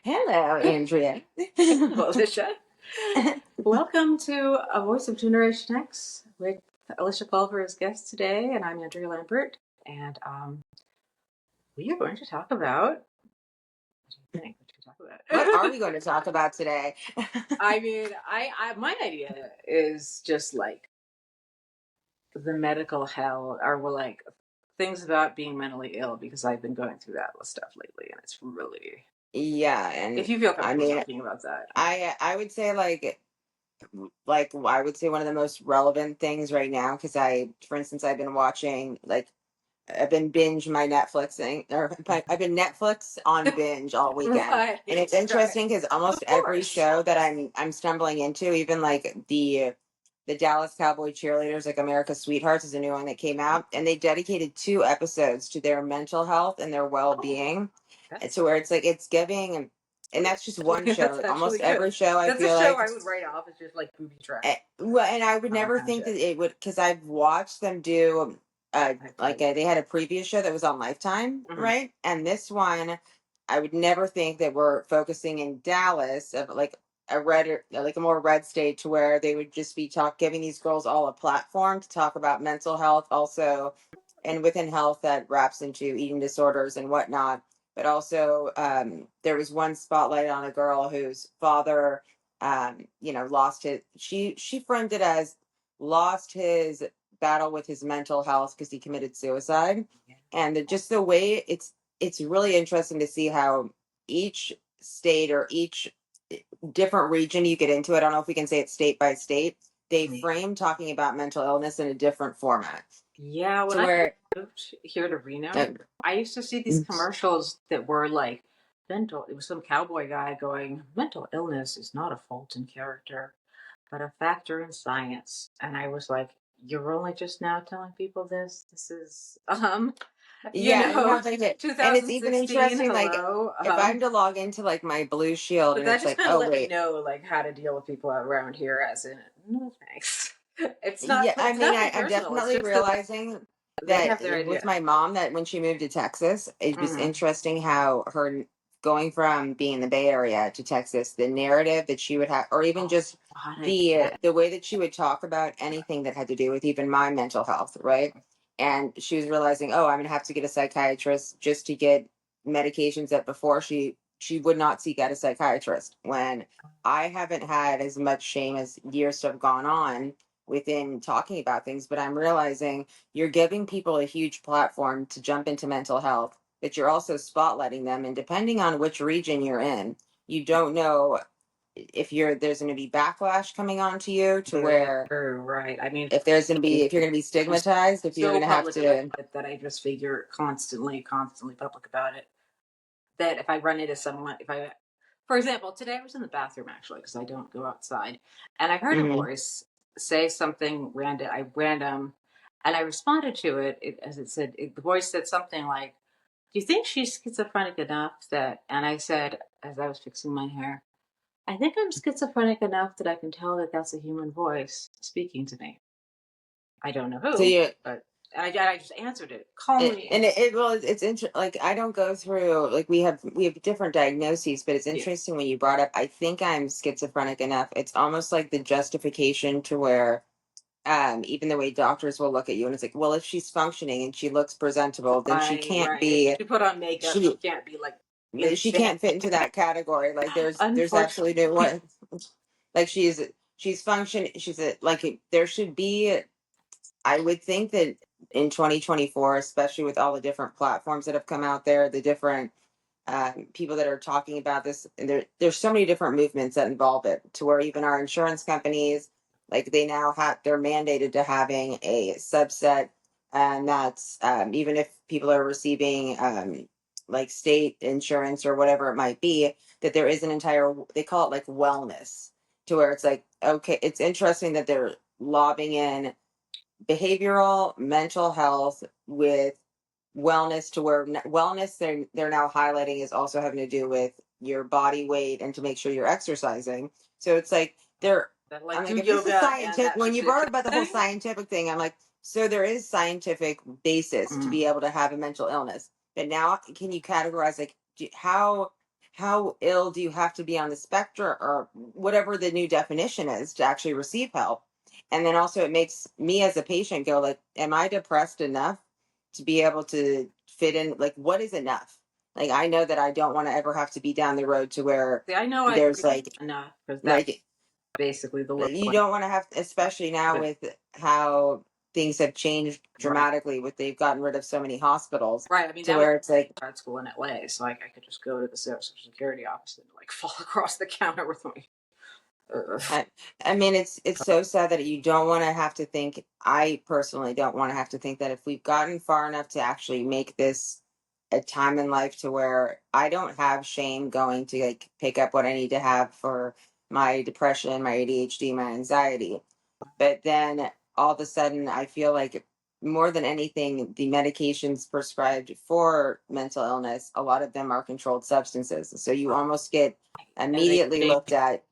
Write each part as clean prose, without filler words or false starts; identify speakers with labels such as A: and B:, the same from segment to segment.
A: Hello, Andrea.
B: Hello, Alicia. Welcome to A Voice of Generation X with Alicia Pulver as guest today, and I'm Andrea Lambert. And we are going to talk about. What do you think? What should we talk
A: What are
B: about?
A: we going to talk about today?
B: I mean, I my idea is just like the medical hell, or well, like things about being mentally ill because I've been going through that stuff lately, and it's really.
A: Yeah,
B: If
A: and
B: you feel
A: I
B: comfortable
A: mean,
B: talking about that,
A: I would say I would say one of the most relevant things right now because for instance, I've been watching I've been binge my Netflixing, or I've been Netflix on binge all weekend,
B: right?
A: and it's
B: Right.
A: interesting because almost
B: Of
A: every
B: course.
A: show that I'm stumbling into, even like the Dallas Cowboy cheerleaders, like America's Sweethearts, is a new one that came out, and they dedicated 2 episodes to their mental health and their well
B: Oh,
A: being,
B: that's
A: to where it's like it's giving, and that's just one
B: that's
A: show. Almost
B: actually good.
A: every show, I
B: That's a
A: feel
B: show
A: like
B: I would write off as just like booby traps.
A: well, and I would
B: That
A: never
B: kind of
A: think that
B: shit.
A: it would, because I've watched them do, they had a previous show that was on Lifetime,
B: Mm-hmm.
A: right? And this one, I would never think that we're focusing in Dallas of like a more red state, to where they would just be giving these girls all a platform to talk about mental health, also, and within health that wraps into eating disorders and whatnot. But also, there was one spotlight on a girl whose father lost his, she framed it as lost his battle with his mental health because he committed suicide.
B: Yeah.
A: And just the way it's really interesting to see how each state, or each different region you get into, I don't know if we can say it state by state, they
B: Mhm.
A: frame talking about mental illness in a different format,
B: Yeah, when
A: to
B: I
A: where
B: moved here to Reno,
A: uh,
B: I used to see these commercials that were like mental. It was some cowboy guy going, "Mental illness is not a fault in character, but a factor in science." And I was like, "You're only just now telling people this. This is you
A: yeah, and
B: know,
A: well, and it's even
B: 2016.
A: interesting, like
B: Hello,
A: if I'm to log into like my Blue Shield,
B: But
A: and
B: that
A: it's
B: just
A: like,
B: kind of
A: oh
B: let me
A: wait.
B: know like how to deal with people around here, as in no thanks. It's not
A: Yeah, I
B: it's
A: mean,
B: nothing
A: I'm
B: personal. It's
A: definitely
B: just that
A: realizing
B: they
A: that
B: have their
A: with
B: idea.
A: my mom, that when she moved to Texas, it was
B: Mm-hmm.
A: interesting how her going from being in the Bay Area to Texas, the narrative that she would have, or even
B: Oh,
A: just
B: 100%.
A: the way that she would talk about anything that had to do with even my mental health, right? And she was realizing, oh, I'm gonna have to get a psychiatrist just to get medications that before she would not seek out a psychiatrist. When I haven't had as much shame as years have gone on within talking about things, but I'm realizing you're giving people a huge platform to jump into mental health, but you're also spotlighting them. And depending on which region you're in, you don't know if there's going to be backlash coming onto you, to where
B: Right. I mean,
A: if you're going to be
B: I'm
A: stigmatized, if you're
B: so
A: going to have
B: public about
A: to.
B: it that I just figure constantly public about it. That if I run into someone, for example, today I was in the bathroom actually because I don't go outside, and I heard a
A: Mhm.
B: voice say something random, and I responded to it, as it said. The voice said something like, "Do you think she's schizophrenic enough that?" And I said, as I was fixing my hair, "I think I'm schizophrenic enough that I can tell that that's a human voice speaking to me. I don't know
A: So
B: who,
A: you
B: but." And I just answered it calmly.
A: and well, like I don't go through, like we have different diagnoses, but it's
B: Yeah,
A: interesting when you brought up, I think I'm schizophrenic enough. It's almost like the justification to where even the way doctors will look at you, and it's like, well, if she's functioning and she looks presentable, then she can't
B: right. If
A: be
B: she put on makeup, she
A: she
B: can't be like
A: she
B: insane.
A: can't fit into that category. Like there's
B: Unfortunately,
A: absolutely no one, like she's function she's a like there should be, I would think that in 2024, especially with all the different platforms that have come out there, the different people that are talking about this, and there's so many different movements that involve it, to where even our insurance companies, like they're mandated to having a subset, and that's even if people are receiving like state insurance or whatever it might be, that there is an entire, they call it like wellness, to where it's like, okay, it's interesting that they're lobbing in behavioral mental health with wellness, to where wellness they're now highlighting is also having to do with your body weight and to make sure you're exercising. So it's like they're,
B: that
A: I'm
B: like do
A: like, if this is
B: yoga and
A: scientific,
B: that
A: when you
B: shit
A: brought
B: too.
A: up about the whole scientific thing, I'm like, so there is scientific basis to
B: Mm.
A: be able to have a mental illness. But now can you categorize, like, how how ill do you have to be on the spectrum or whatever the new definition is to actually receive help? And then also it makes me as a patient go like, am I depressed enough to be able to fit in? Like, what is enough? Like, I know that I don't want to ever have to be down the road to where
B: See, I know I
A: there's like,
B: enough because that's
A: like
B: basically the low
A: you
B: one.
A: don't want to have, especially now
B: But,
A: with how things have changed
B: right,
A: dramatically with they've gotten rid of so many hospitals
B: right. I mean,
A: to
B: that was
A: where it's like,
B: grad school in LA, so I could just go to the Social Security office and like fall across the counter with my. Uh,
A: I, I mean, it's so sad that you don't want to have to think. I personally don't want to have to think that if we've gotten far enough to actually make this a time in life to where I don't have shame going to like pick up what I need to have for my depression, my ADHD, my anxiety. But then all of a sudden, I feel like more than anything, the medications prescribed for mental illness, a lot of them are controlled substances. So you almost get
B: and
A: immediately
B: they
A: looked at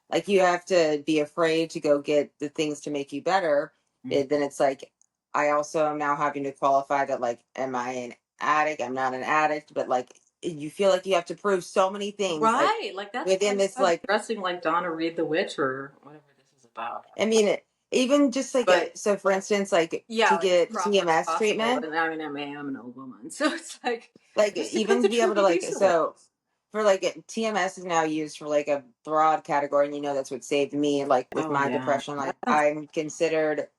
A: like you have to be afraid to go get the things to make you better. Then it's like I also am now having to qualify that like, am I an addict? I'm not an addict, but like you feel like you have to prove so many things like
B: right, like that's
A: within
B: why I
A: this
B: started
A: like
B: dressing like Donna Reed the Witch or whatever this is about.
A: I mean even just like
B: But
A: so for instance like
B: yeah,
A: to
B: like as
A: get
B: proper as
A: TMS
B: possible.
A: treatment,
B: And I mean, I'm an old woman, so it's like
A: like
B: just to come
A: even
B: to
A: to be able to
B: truly
A: like
B: decent.
A: so for like TMS is now used for like a broad category, and you know that's what saved me. Like with
B: Oh
A: my
B: yeah,
A: depression,
B: that
A: like
B: sounds
A: I'm considered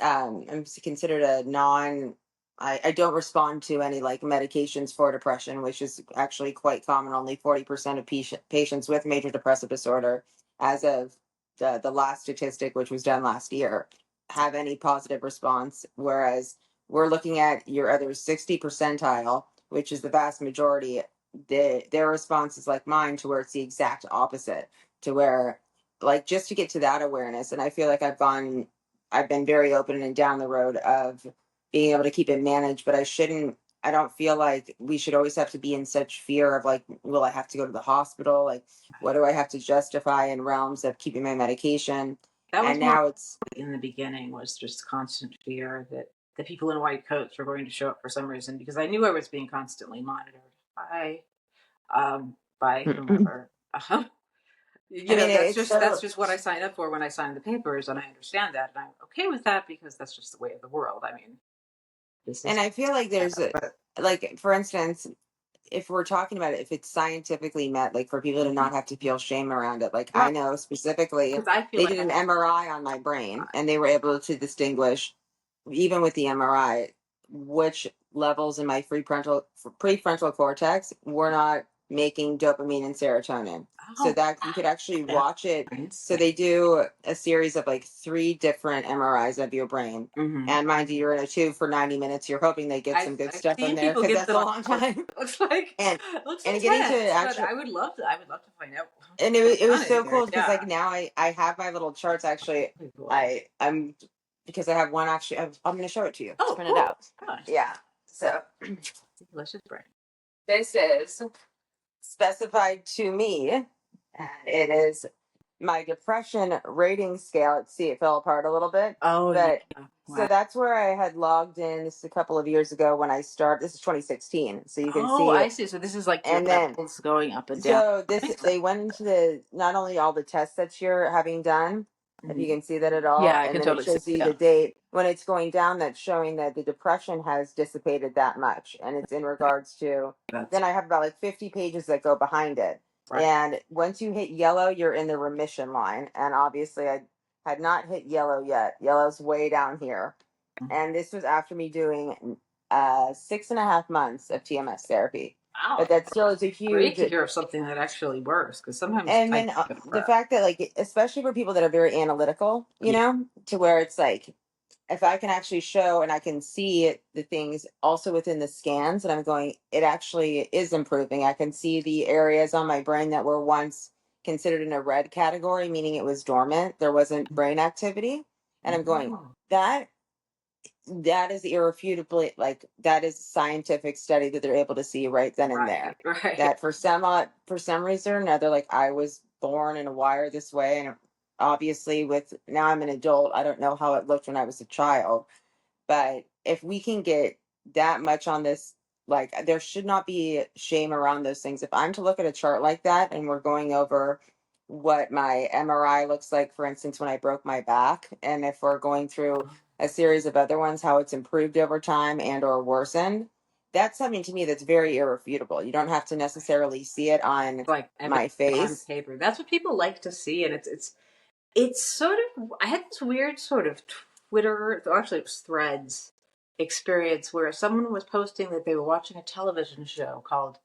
A: a non. I don't respond to any like medications for depression, which is actually quite common. Only 40% of patients with major depressive disorder, as of the last statistic, which was done last year, have any positive response. Whereas we're looking at your other 60 percentile, which is the vast majority, their response is like mine to where it's the exact opposite, to where like just to get to that awareness. And I feel like I've been very open and down the road of being able to keep it managed, but I don't feel like we should always have to be in such fear of like, will I have to go to the hospital? Like, what do I have to justify in realms of keeping my medication?
B: that was
A: And
B: more
A: now it's,
B: in the beginning was just constant fear that the people in white coats were going to show up for some reason because I knew I was being constantly monitored by by whomever.
A: I mean, it's
B: That's
A: so,
B: just what I signed up for when I signed the papers, and I understand that, and I'm okay with that because that's just the way of the world. I mean, this
A: and
B: is
A: I feel like there's a,
B: but
A: like, for instance, if we're talking about it, if it's scientifically met, like for people to not have to feel shame around it, like I
B: right
A: know specifically,
B: because I feel
A: they
B: like
A: did an MRI on my brain and they were able to distinguish, even with the MRI, which levels in my prefrontal cortex were not making dopamine and serotonin. So
B: oh
A: that you could actually
B: that's
A: watch it.
B: nice.
A: So they do a series of like three different MRIs of your brain.
B: Mm-hmm.
A: And mind you, you're in a tube for 90 minutes. You're hoping they get some good
B: I've
A: stuff in
B: seen
A: there
B: people
A: because
B: get
A: that's
B: them
A: a
B: on
A: long
B: course.
A: time.
B: It looks like
A: And
B: it looks
A: getting to
B: intense, but
A: actually,
B: I would love to find out
A: and
B: what's
A: it
B: going
A: was
B: on in
A: so
B: there.
A: cool because like
B: Yeah,
A: now I have my little charts actually.
B: pretty cool.
A: I'm because I have one actually. I'm going to show it to you. It's
B: Oh,
A: printed
B: cool.
A: out.
B: Gosh,
A: Yeah. So
B: delicious brain.
A: this is specified to me, and it is my depression rating scale. Let's see, it fell apart a little bit,
B: Oh yeah,
A: but so
B: wow.
A: that's where I had logged in. This is a couple of years ago when I started. This is 2016, so you can
B: Oh,
A: see
B: I
A: it.
B: see. So this is like your
A: And then
B: levels going up and down.
A: so
B: That
A: this
B: makes sense.
A: they went into the not only all the tests that you're having done, if you
B: Mhm.
A: can see that at all,
B: Yeah, I
A: and
B: can
A: then it
B: totally see.
A: shows you the
B: Yeah,
A: date when it's going down. That's showing that the depression has dissipated that much, and it's in regards to.
B: that's
A: Then I have about like 50 pages that go behind it,
B: right.
A: and once you hit yellow, you're in the remission line. And obviously, I had not hit yellow yet. Yellow's way down here,
B: Mhm.
A: and this was after me doing 6.5 months of TMS therapy.
B: Wow,
A: But that still is a
B: great
A: huge.
B: to hear of something that actually works because sometimes
A: And
B: I
A: then
B: get
A: the
B: depressed.
A: fact that like especially for people that are very analytical,
B: Yeah,
A: to where it's like if I can actually show and I can see the things also within the scans and I'm going, it actually is improving. I can see the areas on my brain that were once considered in a red category, meaning it was dormant, there wasn't brain activity, and I'm going,
B: oh,
A: that that is irrefutably like that is scientific study that they're able to see right then and there,
B: right, right.
A: that for some reason or another, like I was born and wired this way, and obviously with now I'm an adult, I don't know how it looked when I was a child, but if we can get that much on this like there should not be shame around those things. If I'm to look at a chart like that and we're going over what my MRI looks like, for instance, when I broke my back, and if we're going through a series of other ones, how it's improved over time and or worsened, that's something to me that's very irrefutable. You don't have to necessarily see it on
B: Like
A: my
B: on
A: face.
B: paper. That's what people like to see, and it's sort of, I had this weird sort of Twitter, actually it was Threads experience where someone was posting that they were watching a television show called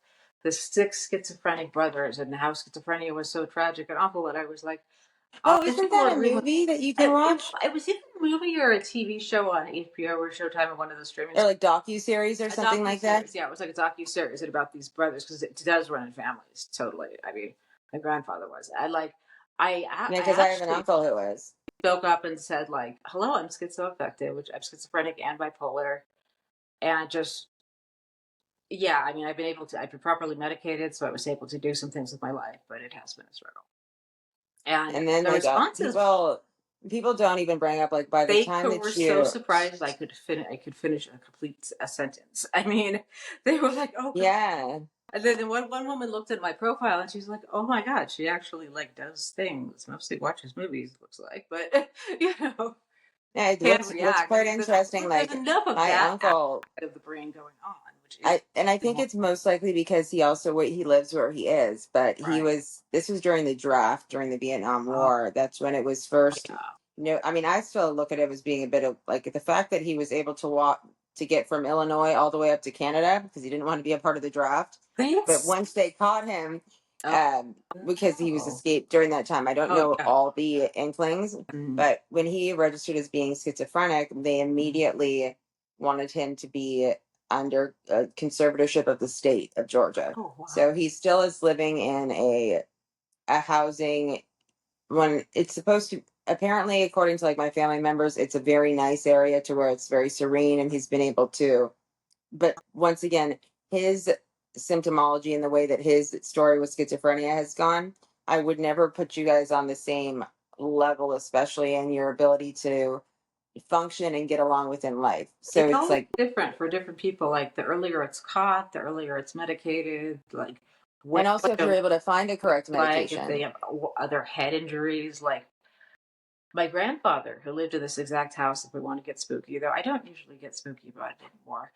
B: The Six Schizophrenic Brothers and how schizophrenia was so tragic and awful. And I was like,
A: Oh,
B: and
A: isn't
B: people were
A: that a
B: agreeing with
A: movie that you can watch?
B: it was either a movie or a TV show on HBO or Showtime or one of those streaming.
A: Or like docu-series or
B: A
A: something
B: docu
A: like that?
B: series, yeah, it was like a docu series about these brothers because it does run in families. Totally. I mean, my grandfather was.
A: Yeah,
B: I
A: because I have an
B: actually
A: uncle who is.
B: spoke up and said like, "Hello, I'm schizoaffective, which I'm schizophrenic and bipolar, and just yeah, I mean, I've been properly medicated, so I was able to do some things with my life, but it has been a struggle." And
A: And then
B: the
A: like
B: responses,
A: people don't even bring up like by the
B: they
A: time
B: were
A: that
B: so
A: you
B: surprised I could finish a complete a sentence. I mean, they were like, "Oh God."
A: yeah.
B: And then one woman looked at my profile and she's like, "Oh my God, she actually like does things, mostly watches movies. Looks like, but you know,
A: Yeah,
B: can't
A: what's
B: react." I
A: quite
B: mean,
A: interesting,
B: there's
A: like
B: enough of
A: my
B: that
A: uncle,
B: aspect of the brain going on, which is
A: I think it's most likely because he lives where he is, but
B: right.
A: this was during the draft during the Vietnam
B: Oh
A: War. That's when it was first.
B: yeah,
A: I mean, I still look at it as being a bit of like the fact that he was able to walk to get from Illinois all the way up to Canada because he didn't want to be a part of the draft. But
B: thanks.
A: once they caught him,
B: Oh
A: because he was
B: no.
A: escaped during that time, I don't
B: Oh
A: know
B: yeah.
A: all the inklings,
B: Mhm.
A: but when he registered as being schizophrenic, they
B: Mhm.
A: immediately wanted him to be under conservatorship of the state of Georgia.
B: Oh wow.
A: So he still is living in a housing when it's supposed to, apparently according to like my family members, it's a very nice area to where it's very serene and he's been able to, but once again, his symptomology and the way that his story with schizophrenia has gone, I would never put you guys on the same level, especially in your ability to function and get along within life. So
B: It's
A: it's
B: always
A: like,
B: different for different people. Like the earlier it's caught, the earlier it's medicated. Like
A: and also
B: what
A: if you're able to find a correct
B: like if they
A: medication.
B: have other head injuries. Like my grandfather, who lived in this exact house, if we want to get spooky, though I don't usually get spooky about it anymore.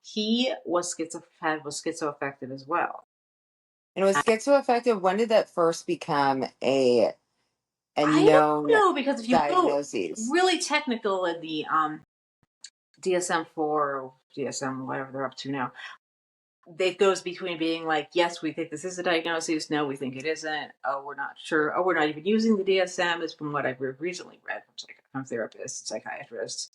B: He was schizoaffective as well.
A: And was schizoaffective, when did that first become a
B: I don't
A: known
B: know because if you go
A: diagnosis?
B: really technical in the DSM four or DSM whatever they're up to now, it goes between being like, yes, we think this is a diagnosis. No, we think it isn't. Oh, we're not sure. Oh, we're not even using the DSM. Is from what I've recently read from therapists, psychiatrists,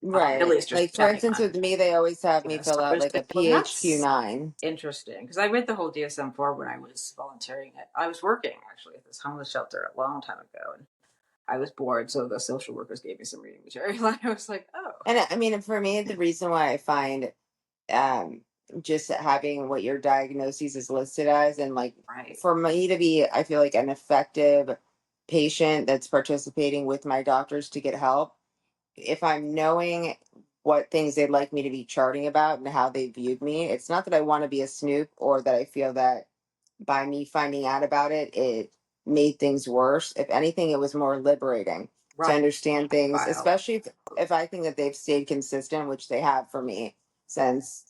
B: at
A: Right.
B: least just
A: Like for
B: depending
A: instance,
B: on
A: with me, they always have me
B: yes.
A: fill
B: So I
A: out
B: was
A: like a
B: like, well, that's
A: PHQ-9.
B: interesting because I read the whole DSM-4 when I was volunteering. I was working actually at this homeless shelter a long time ago, and I was bored, so the social workers gave me some reading material. And I was like, oh,
A: And I mean, for me, the reason why I find um, just having what your diagnosis is listed as, and like
B: right,
A: for me to be, I feel like an effective patient that's participating with my doctors to get help, if I'm knowing what things they'd like me to be charting about and how they viewed me, it's not that I want to be a snoop or that I feel that by me finding out about it, it made things worse. If anything, it was more liberating to
B: right,
A: understand things,
B: file,
A: especially if I think that they've stayed consistent, which they have for me since.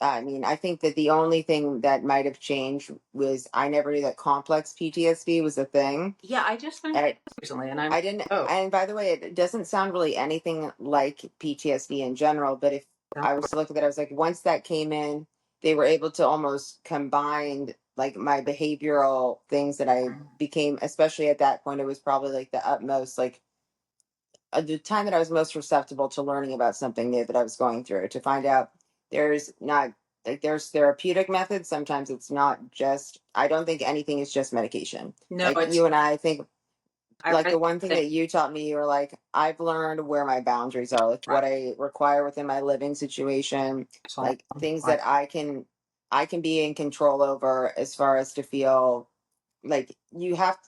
A: I mean, I think that the only thing that might have changed was I never knew that complex PTSD was a thing.
B: yeah. I just found
A: I,
B: it recently, and I'm
A: I didn't,
B: oh,
A: and by the way, it doesn't sound really anything like PTSD in general, but if
B: don't
A: I was to look at that, I was like, once that came in, they were able to almost combine like my behavioral things that I became, especially at that point, it was probably like the utmost, like the time that I was most receptible to learning about something new that I was going through to find out there's not like there's therapeutic methods. Sometimes it's not just, I don't think anything is just medication.
B: no,
A: Like
B: it's
A: you and I think
B: I
A: like
B: read
A: the one thing
B: the
A: that you taught me, you were like, I've learned where my boundaries are, like
B: right,
A: what I require within my living situation,
B: so
A: like things that I can be in control over as far as to feel like you have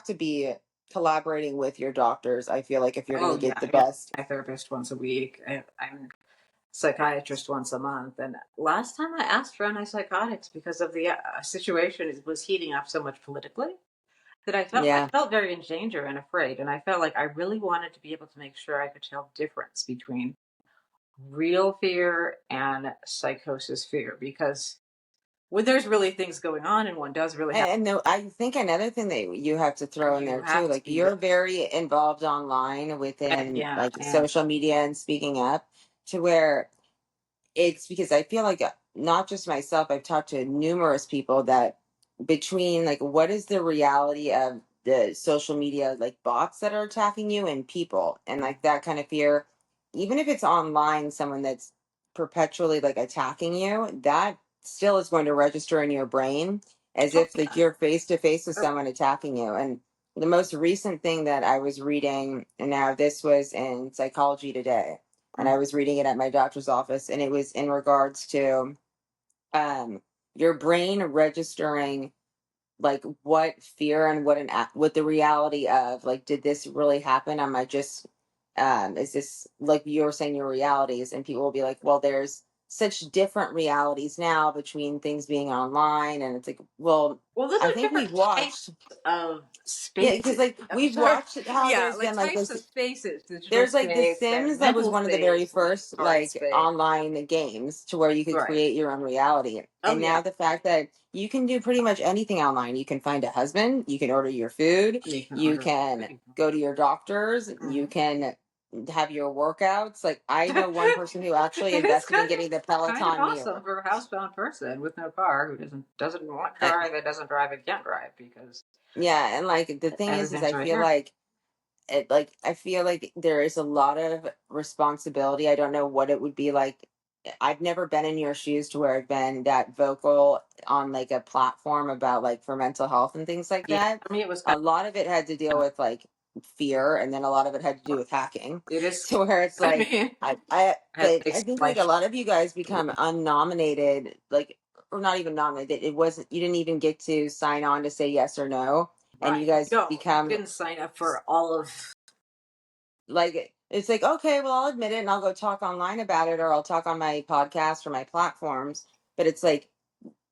A: to be collaborating with your doctors. I feel like if you're going
B: oh
A: to get
B: yeah,
A: the
B: I go to
A: best.
B: my therapist once a week. I'm psychiatrist once a month. And last time I asked for antipsychotics because of the situation was heating up so much politically that I
A: Yeah.
B: felt very in danger and afraid. And I felt like I really wanted to be able to make sure I could tell the difference between real fear and psychosis fear, because when there's really things going on and one does really have,
A: And I think another thing that you have to throw in
B: you
A: there too,
B: have to
A: like
B: be
A: you're very involved online within
B: yeah,
A: like
B: and
A: social media and speaking up to where it's because I feel like not just myself, I've talked to numerous people that between like what is the reality of the social media like bots that are attacking you and people and like that kind of fear, even if it's online, someone that's perpetually like attacking you, that still is going to register in your brain as
B: oh
A: if like
B: yeah,
A: you're face to face with
B: oh,
A: someone attacking you. And the most recent thing that I was reading, and now this was in Psychology Today, and I
B: mhm.
A: was reading it at my doctor's office, and it was in regards to um, your brain registering like what fear and what the reality of like did this really happen? Am I just is this like you were saying your realities? And people will be like, well, there's such different realities now between things being online, and it's like, well,
B: Well, those
A: I
B: are
A: think we've
B: different types
A: watched,
B: of
A: yeah, because
B: spaces.
A: like we've watched how
B: Yeah,
A: there's
B: like
A: been like
B: types
A: this.
B: of spaces: digital
A: There's like The
B: space and
A: Sims that was
B: mental
A: one of the very
B: space and
A: first
B: hard
A: like
B: space.
A: online games to where you could
B: Right.
A: create your own reality.
B: Oh
A: And
B: yeah.
A: now the fact that you can do pretty much anything online. You can find a husband, you can order your food,
B: You can
A: you
B: order.
A: can go to your doctors, you
B: Mhm.
A: can have your workouts. Like I know one person who actually
B: It's
A: invested in getting the
B: kind of
A: Peloton
B: awesome
A: mirror.
B: for a housebound person with no car who doesn't want to drive and doesn't drive and can't drive because
A: Yeah, and like the thing is
B: everything's
A: I
B: right
A: feel
B: here.
A: like it like I feel like there is a lot of responsibility. I don't know what it would be like. I've never been in your shoes to where I've been that vocal on like a platform about like for mental health and things like
B: Yeah,
A: that.
B: for me it was kind
A: A lot of it had to deal
B: of
A: with like fear, and then a lot of it had to do with hacking.
B: it is.
A: To where it's
B: I
A: like
B: mean, I had to
A: but
B: take
A: I
B: some
A: think like a
B: life.
A: lot of you guys become unnominated, like or not even nominated. It wasn't you didn't even get to sign on to say yes or no, and you
B: Right.
A: guys
B: No, you
A: become
B: didn't sign up for all of.
A: like it's like okay, well, I'll admit it and I'll go talk online about it, or I'll talk on my podcast or my platforms. But it's like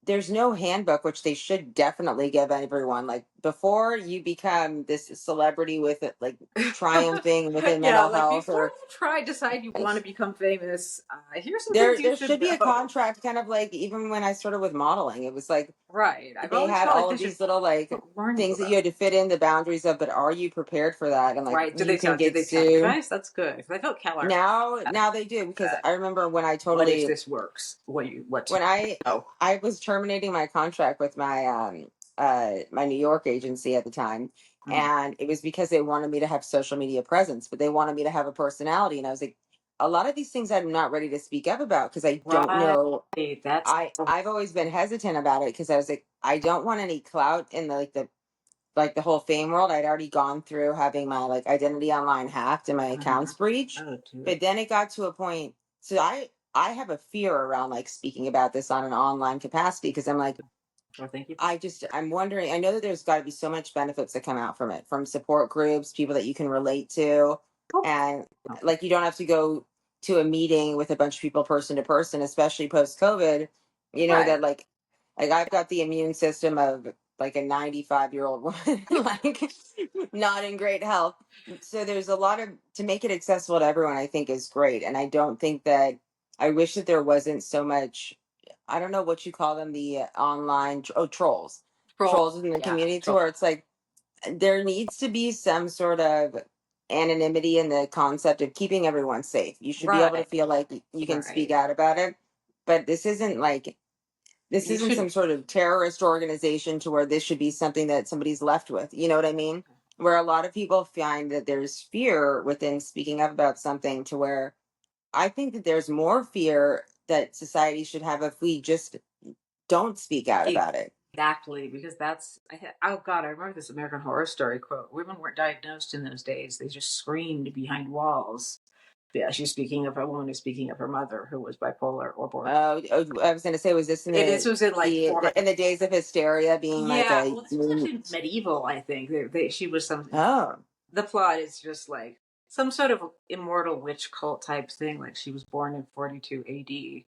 A: there's no handbook, which they should definitely give everyone, like before you become this celebrity with it, like triumphing within
B: Yeah,
A: mental
B: like
A: health.
B: before
A: Or
B: you decide you want to become famous, here's some things you
A: there
B: should
A: should be a
B: know.
A: contract, kind of like even when I started with modeling, it was like
B: Right. I've
A: they
B: always
A: had
B: felt like
A: all
B: they
A: of
B: should
A: these little like
B: warn you
A: things that you
B: about.
A: had to fit in the boundaries of, but are you prepared for that? And like
B: Right.
A: you can
B: Did
A: get
B: they tell you
A: sued.
B: guys? That's good. 'Cause I felt Keller
A: Now they do, because
B: that.
A: I remember when I
B: What if
A: totally
B: this works? What to
A: when
B: know?
A: I was terminating my contract with my New York agency at the time,
B: Mm.
A: and it was because they wanted me to have social media presence, but they wanted me to have a personality, and I was like, a lot of these things I'm not ready to speak up about because I don't
B: Right.
A: know.
B: That's
A: I've always been hesitant about it because I was like, I don't want any clout in the whole fame world. I'd already gone through having my like identity online hacked and my accounts
B: mhm.
A: breached.
B: Oh, dude.
A: But then it got to a point. So I have a fear around like speaking about this on an online capacity because I'm like,
B: Well, thank you.
A: I'm wondering, I know that there's got to be so much benefits that come out from it, from support groups, people that you can relate to.
B: Oh,
A: And
B: okay.
A: like, you don't have to go to a meeting with a bunch of people person to person, especially post COVID,
B: Right.
A: that like I've got the immune system of like a 95-year-old woman, like not in great health. So there's a lot of, to make it accessible to everyone, I think is great. And I don't think that, I wish that there wasn't so much, I don't know what you call them, the online trolls,
B: Troll.
A: trolls in the
B: Yeah.
A: community, to
B: Troll.
A: where it's like there needs to be some sort of anonymity in the concept of keeping everyone safe. You should be able to
B: Right.
A: feel like you can speak
B: Right.
A: out about it, but this
B: You
A: isn't
B: should.
A: some sort of terrorist organization to where this should be something that somebody's left with. You know what I mean? Where a lot of people find that there's fear within speaking up about something, to where I think that there's more fear that society should have if we just don't speak out about it.
B: Exactly, because oh God, I remember this American Horror Story quote. Women weren't diagnosed in those days; they just screamed behind walls. Yeah, she's speaking of a woman who's speaking of her mother who was bipolar or borderline.
A: I was going to say, was this in
B: This was in like
A: in the days of hysteria being like
B: yeah.
A: a
B: Well, this was actually medieval. I think she was some.
A: oh
B: The plot is just like some sort of immortal witch cult type thing. Like she was born in 42 AD,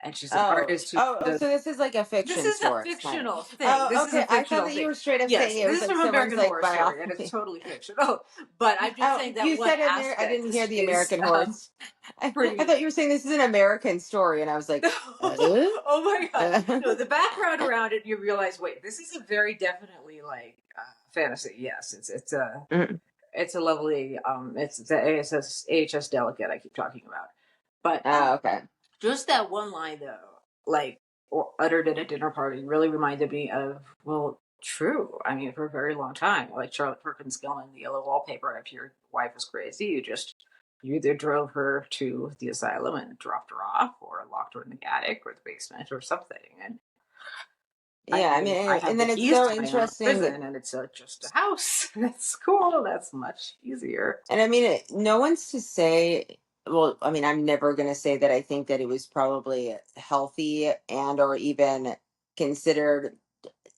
B: and she's an artist who does.
A: So this is like a
B: This
A: fiction
B: is a
A: story, kind of.
B: fictional thing.
A: Oh,
B: This is a
A: okay. I thought
B: fictional
A: that you
B: thing.
A: were straight up
B: Yes,
A: saying it was
B: this is
A: like
B: from
A: someone's
B: American
A: like
B: Horror Story, and it's
A: biography.
B: totally fictional. But I'm just
A: Oh,
B: saying that
A: you
B: one
A: said I didn't
B: aspect
A: hear the
B: is
A: American horse. I
B: pretty.
A: thought you were saying this is an American story, and I was like,
B: Oh my god! No, the background
A: uh?
B: around it, you realize, wait, this is a very definitely like fantasy. Yes, it's a lovely it's the AHS delegate I keep talking about, but
A: Oh, okay.
B: just that one line though, like or uttered at a dinner party, really reminded me of, well, true. I mean, for a very long time, like Charlotte Perkins Gilman, the yellow wallpaper. If your wife was crazy, you either drove her to the asylum and dropped her off, or locked her in the attic or the basement or something. And I
A: Yeah, I
B: mean, I
A: mean,
B: have
A: and
B: the
A: then it's
B: keys
A: so
B: to my own
A: interesting.
B: prison, and it's just a house. That's cool. That's much easier.
A: And I mean, no one's to say, well, I mean, I'm never going to say that I think that it was probably healthy and or even considered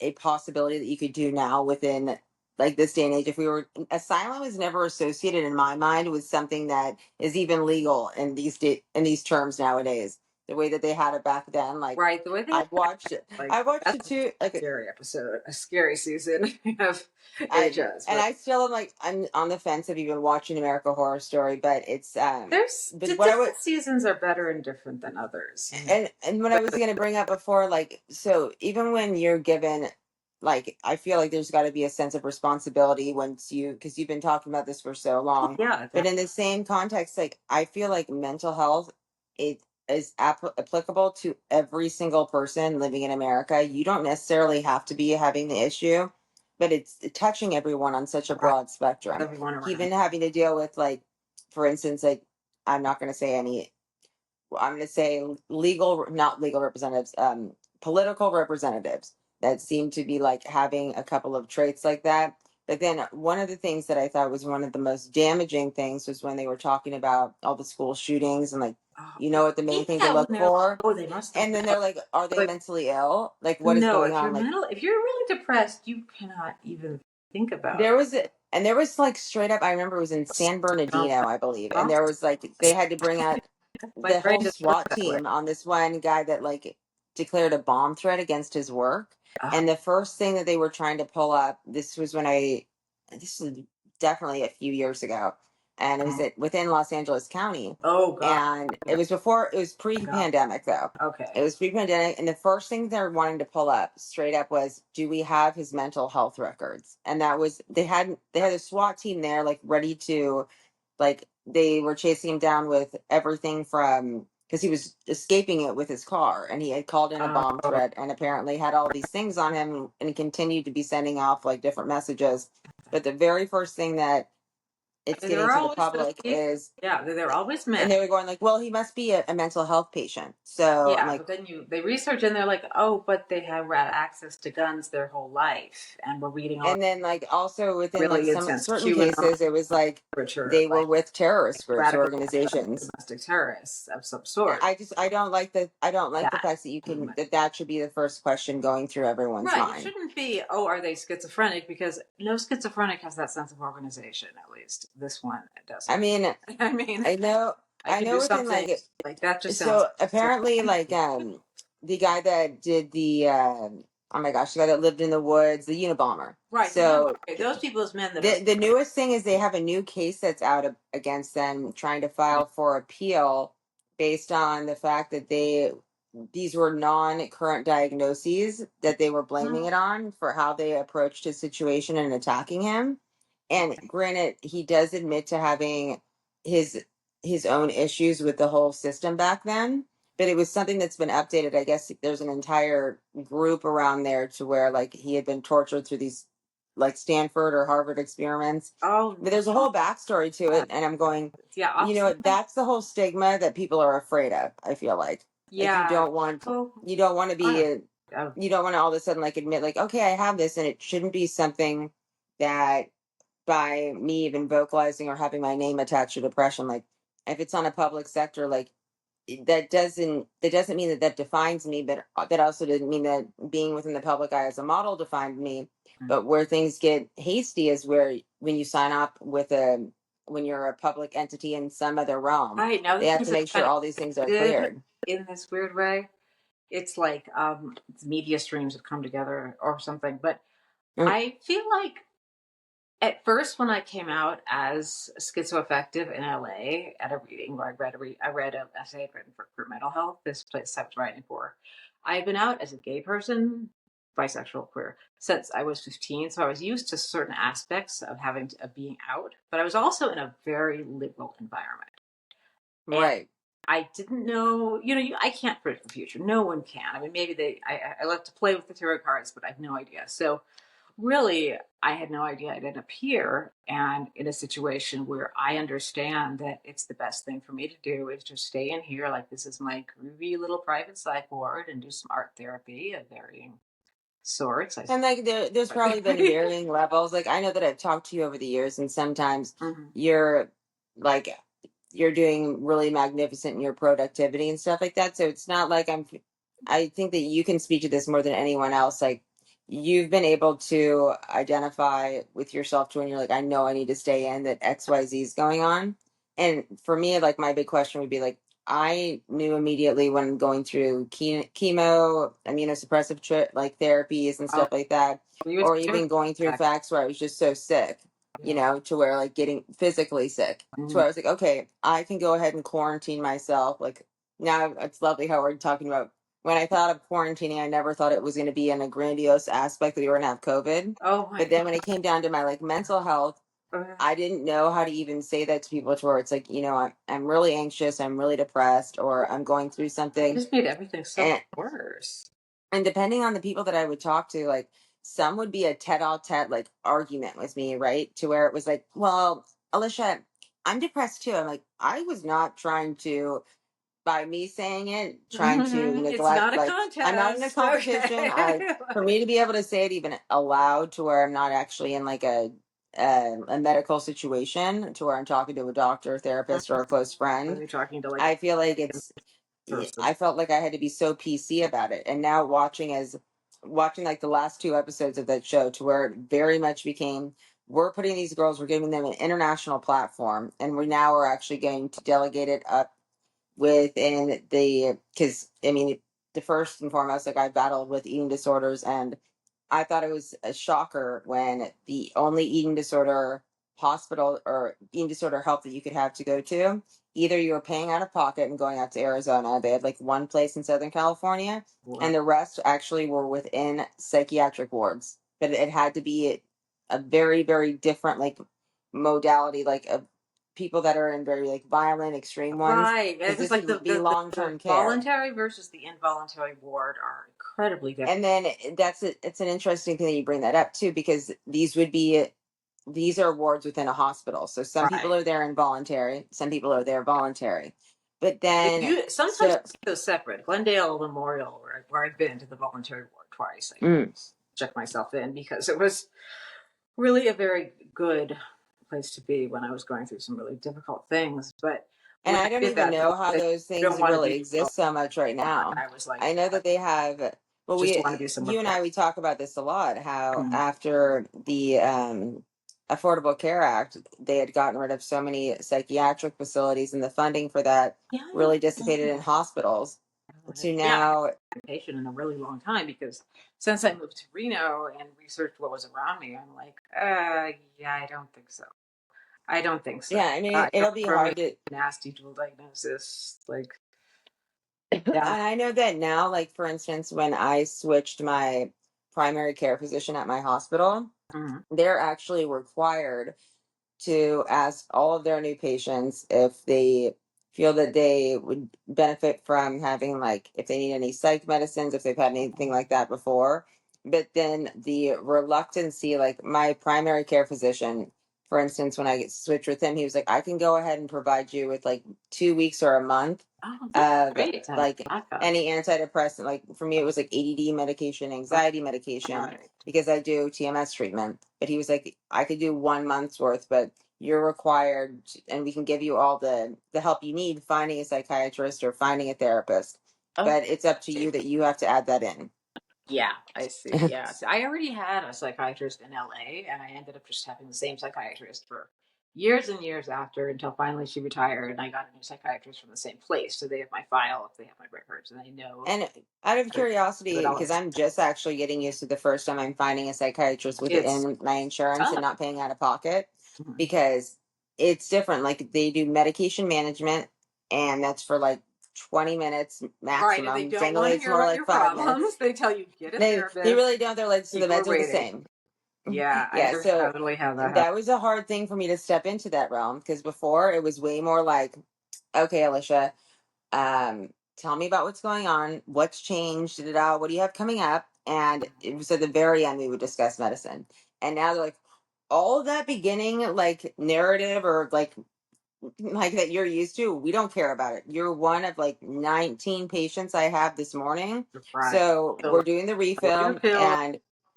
A: a possibility that you could do now within like this day and age. If we were, asylum is never associated in my mind with something that is even legal in in these terms nowadays. The way that they had it back then, like
B: Right, the way they
A: I've watched it.
B: like
A: I watched it
B: that's a
A: too. Like
B: scary episode, a scary season of
A: I
B: HS.
A: and
B: But
A: I still am like I'm on the fence of even watching America Horror Story, but it's
B: there's
A: but what I would
B: different seasons are better and different than others.
A: and what I was gonna bring up before, like so even when you're given like I feel like there's got to be a sense of responsibility once you because you've been talking about this for so
B: Oh
A: long,
B: yeah,
A: but in the same context, like I feel like mental health it is applicable to every single person living in America. You don't necessarily have to be having the issue, but it's touching everyone on such a
B: right,
A: broad spectrum.
B: everyone around.
A: Even having to deal with like, for instance, like I'm not going to say any I'm going to say legal, not legal representatives, political representatives that seem to be like having a couple of traits like that. But then one of the things that I thought was one of the most damaging things was when they were talking about all the school shootings and like,
B: Oh,
A: you know what the main thing to
B: yeah, when
A: look
B: they're
A: for?
B: oh they must have
A: And then
B: been
A: they're like, are they
B: like
A: mentally ill? Like, what is
B: no.
A: going
B: If
A: on?
B: you're
A: Like,
B: mental, if you're really depressed, you cannot even think about
A: there was and there was like straight up, I remember it was in San
B: no.
A: Bernardino, I believe. And
B: Oh,
A: there was like, they had to bring out
B: my
A: the
B: brain
A: whole
B: just works
A: SWAT
B: that way.
A: team on this one guy that like declared a bomb threat against his work.
B: Oh,
A: And the first thing that they were trying to pull up, this was when this was definitely a few years ago, and it was within Los Angeles County,
B: oh god,
A: and it was
B: god.
A: pre-pandemic though. It
B: Okay.
A: was pre-pandemic, and the first thing they're wanting to pull up straight up was, do we have his mental health records? And that was they had a SWAT team there, like ready to, like they were chasing him down with everything from because he was escaping it with his car, and he had called in a bomb
B: Oh,
A: threat, and apparently had all these things on him, and he continued to be sending off like different messages. But the very first thing that it's
B: there
A: getting
B: are
A: to the
B: always those
A: public
B: cases.
A: is
B: Yeah, they're always
A: and
B: men.
A: they were going like, well, he must be a mental health patient. So I'm
B: Yeah,
A: like,
B: but then they research and they're like, oh, but they have had access to guns their whole life, and we're reading all
A: and then like also within like
B: really
A: some
B: intense
A: certain
B: QAnon
A: cases, it was like
B: literature,
A: they were
B: like
A: with terrorist groups or
B: radical
A: organizations.
B: domestic terrorists of some sort.
A: I don't like I don't like the
B: That
A: fact that you can that should be the first question going through everyone's
B: right? It
A: mind.
B: shouldn't be. Oh, are they schizophrenic? Because no schizophrenic has that sense of organization. At least this one
A: I
B: doesn't.
A: mean,
B: I mean,
A: I know
B: I
A: I
B: could
A: know
B: do
A: within
B: something
A: like
B: like that. Just sounds
A: so apparently like the guy that did the oh my gosh, the guy that lived in the woods, the Unabomber.
B: right. The
A: So
B: okay, those people as men that are
A: the newest thing is they have a new case that's out against them trying to file for appeal based on the fact that these were non-current diagnoses that they were blaming it on for how they approached his situation and attacking him. And granted, he does admit to having his his own issues with the whole system back then, but it was something that's been updated. I guess there's an entire group around there to where like he had been tortured through these like Stanford or Harvard experiments.
B: oh
A: But there's a
B: no,
A: whole backstory to it, and I'm going,
B: yeah,
A: you know what? That's the whole stigma that people are afraid of. I feel like
B: yeah. Oh,
A: you don't want to
B: I
A: be
B: don't.
A: you don't want to all of a sudden like admit like, okay, I have this, and it shouldn't be something that by me even vocalizing or having my name attached to depression, like if it's on a public sector, like that doesn't mean that that defines me, but that also doesn't mean that being within the public eye as a model defined me. But where things get hasty is where when you sign up with when you're a public entity in some other realm.
B: Right now,
A: They
B: the
A: have
B: things
A: to
B: are
A: make sure
B: kind of
A: all these things are
B: good
A: cleared.
B: in this weird way. It's like media streams have come together or something. But
A: Mm,
B: I feel like at first, when I came out as schizoaffective in LA at a reading where I read an essay I'd written for mental health, this place I was writing for. I've been out as a gay person, bisexual, queer, since I was 15. So I was used to certain aspects of of being out, but I was also in a very liberal environment. And
A: right.
B: I didn't know, I can't predict the future. No one can. I mean, maybe I love to play with the tarot cards, but I have no idea. So really, I had no idea I'd end up here and in a situation where I understand that it's the best thing for me to do is just stay in here. Like, this is my groovy little private psych ward and do some art therapy of varying sorts. I
A: And like there's
B: art
A: probably been
B: therapy.
A: varying levels. Like I know that I've talked to you over the years, and sometimes
B: Mhm.
A: you're like you're doing really magnificent in your productivity and stuff like that. So it's not like I think that you can speak to this more than anyone else. Like you've been able to identify with yourself to when you're like, I know I need to stay in that XYZ is going on. And for me, like my big question would be like, I knew immediately when going through chemo, immunosuppressive like therapies and
B: Oh,
A: stuff like that,
B: you would
A: or
B: say everything
A: even going through
B: back.
A: facts where I was just so sick,
B: Yeah.
A: to where like getting physically sick. So
B: Mhm.
A: I was like, okay, I can go ahead and quarantine myself. Like now it's lovely how we're talking about when I thought of quarantining, I never thought it was going to be in a grandiose aspect that we were going to have COVID.
B: Oh my
A: But then when it came down to my like mental health,
B: God.
A: I didn't know how to even say that to people to where it's like, I'm really anxious, I'm really depressed, or I'm going through
B: It
A: something.
B: just made everything so much
A: And
B: worse.
A: and depending on the people that I would talk to, like some would be a tete-a-tete like argument with me, right? To where it was like, well, Alicia, I'm depressed too. I'm like, I was not trying to by me saying it, trying to
B: It's not
A: neglect,
B: a
A: like I'm not in a
B: contest.
A: competition. I
B: Okay.
A: For me to be able to say it even aloud to where I'm not actually in like a medical situation to where I'm talking to a doctor, therapist, or a close
B: When
A: friend,
B: you're talking to like
A: I feel like
B: a
A: it's
B: person.
A: I felt like I had to be so PC about it. And now watching like the last two episodes of that show to where it very much became we're putting these girls, we're giving them an international platform, and we now are actually going to delegate it up within the because the first and foremost, like I battled with eating disorders, and I thought it was a shocker when the only eating disorder hospital or eating disorder help that you could have to go to, either you were paying out of pocket and going out to Arizona. They had like one place in Southern California,
B: Wow.
A: and the rest actually were within psychiatric wards. But it had to be a very, very different like modality, like of people that are in very like violent, extreme ones,
B: Right.
A: because
B: It was
A: this
B: like
A: would be long
B: the
A: term care.
B: voluntary versus the involuntary ward are incredibly different.
A: And then it's an interesting thing that you bring that up too, because these are wards within a hospital. So some people
B: Right.
A: are there involuntary, some people are there voluntary. But then
B: You sometimes
A: so
B: you see those separate. Glendale Memorial, where I've been to the voluntary ward twice. I
A: mm.
B: checked myself in because it was really a very good place to be when I was going through some really difficult things. But
A: And
B: when I
A: I don't
B: did
A: even
B: that, they
A: know how
B: said,
A: those
B: you don't
A: things
B: want to
A: really
B: be alone.
A: exist so much right now.
B: I was like,
A: I know
B: I
A: that they have. Well,
B: just want to be somewhere
A: you and I,
B: quiet.
A: we talk about this a lot. How
B: Mhm.
A: after the Affordable Care Act, they had gotten rid of so many psychiatric facilities, and the funding for that
B: Yeah.
A: really dissipated in hospitals. To
B: Yeah, I
A: now,
B: haven't been patient in a really long time because since I moved to Reno and researched what was around me, I'm like, yeah, I don't think so. I don't think so.
A: yeah,
B: Don't
A: it'll be
B: throw me
A: hard to.
B: a nasty dual diagnosis. Like,
A: And
B: yeah.
A: I know that now, like for instance, when I switched my primary care physician at my hospital,
B: Mhm.
A: they're actually required to ask all of their new patients if they feel that they would benefit from having like if they need any psych medicines, if they've had anything like that before. But then the reluctancy, like my primary care physician, for instance, when I get switched with him, he was like, I can go ahead and provide you with like 2 weeks or a month
B: Oh, that's
A: of
B: great to have
A: like
B: backup.
A: any antidepressant. Like for me, it was like ADD medication, anxiety medication,
B: Right.
A: because I do TMS treatment. But he was like, I could do 1 month's worth, but you're required, and we can give you all the help you need finding a psychiatrist or finding a therapist.
B: Oh,
A: But it's up to you that you have to add that in.
B: yeah, I see. Yeah. So I already had a psychiatrist in LA, and I ended up just having the same psychiatrist for years and years after, until finally she retired, and I got a new psychiatrist from the same place, so they have my file, if they have my records, and they know
A: And out of
B: that
A: curiosity,
B: all
A: because
B: this.
A: I'm just actually getting used to the first time I'm finding a psychiatrist
B: It's
A: within my insurance and
B: tough.
A: not paying out of pocket,
B: Mhm.
A: because it's different. Like they do medication management, and that's for like 20 minutes
B: Right, and they
A: maximum.
B: don't want
A: Generally,
B: to
A: it's
B: hear
A: more
B: about
A: like
B: your
A: 5 minutes.
B: problems. They tell you get a
A: They
B: therapist.
A: really don't. They're like, so the
B: People are
A: meds are the
B: waiting.
A: same.
B: Yeah,
A: Yeah,
B: I
A: so
B: totally have that happen.
A: that was a hard thing for me to step into that realm, because before it was way more like, okay, Alicia, tell me about what's going on, what's changed, what do you have coming up? And it was at the very end we would discuss medicine. And now they're like, all that beginning like narrative or like that you're used to, we don't care about it. You're one of like 19 patients I have this morning.
B: Right.
A: So
B: So
A: we're doing the
B: we'll do a
A: refill,
B: pill.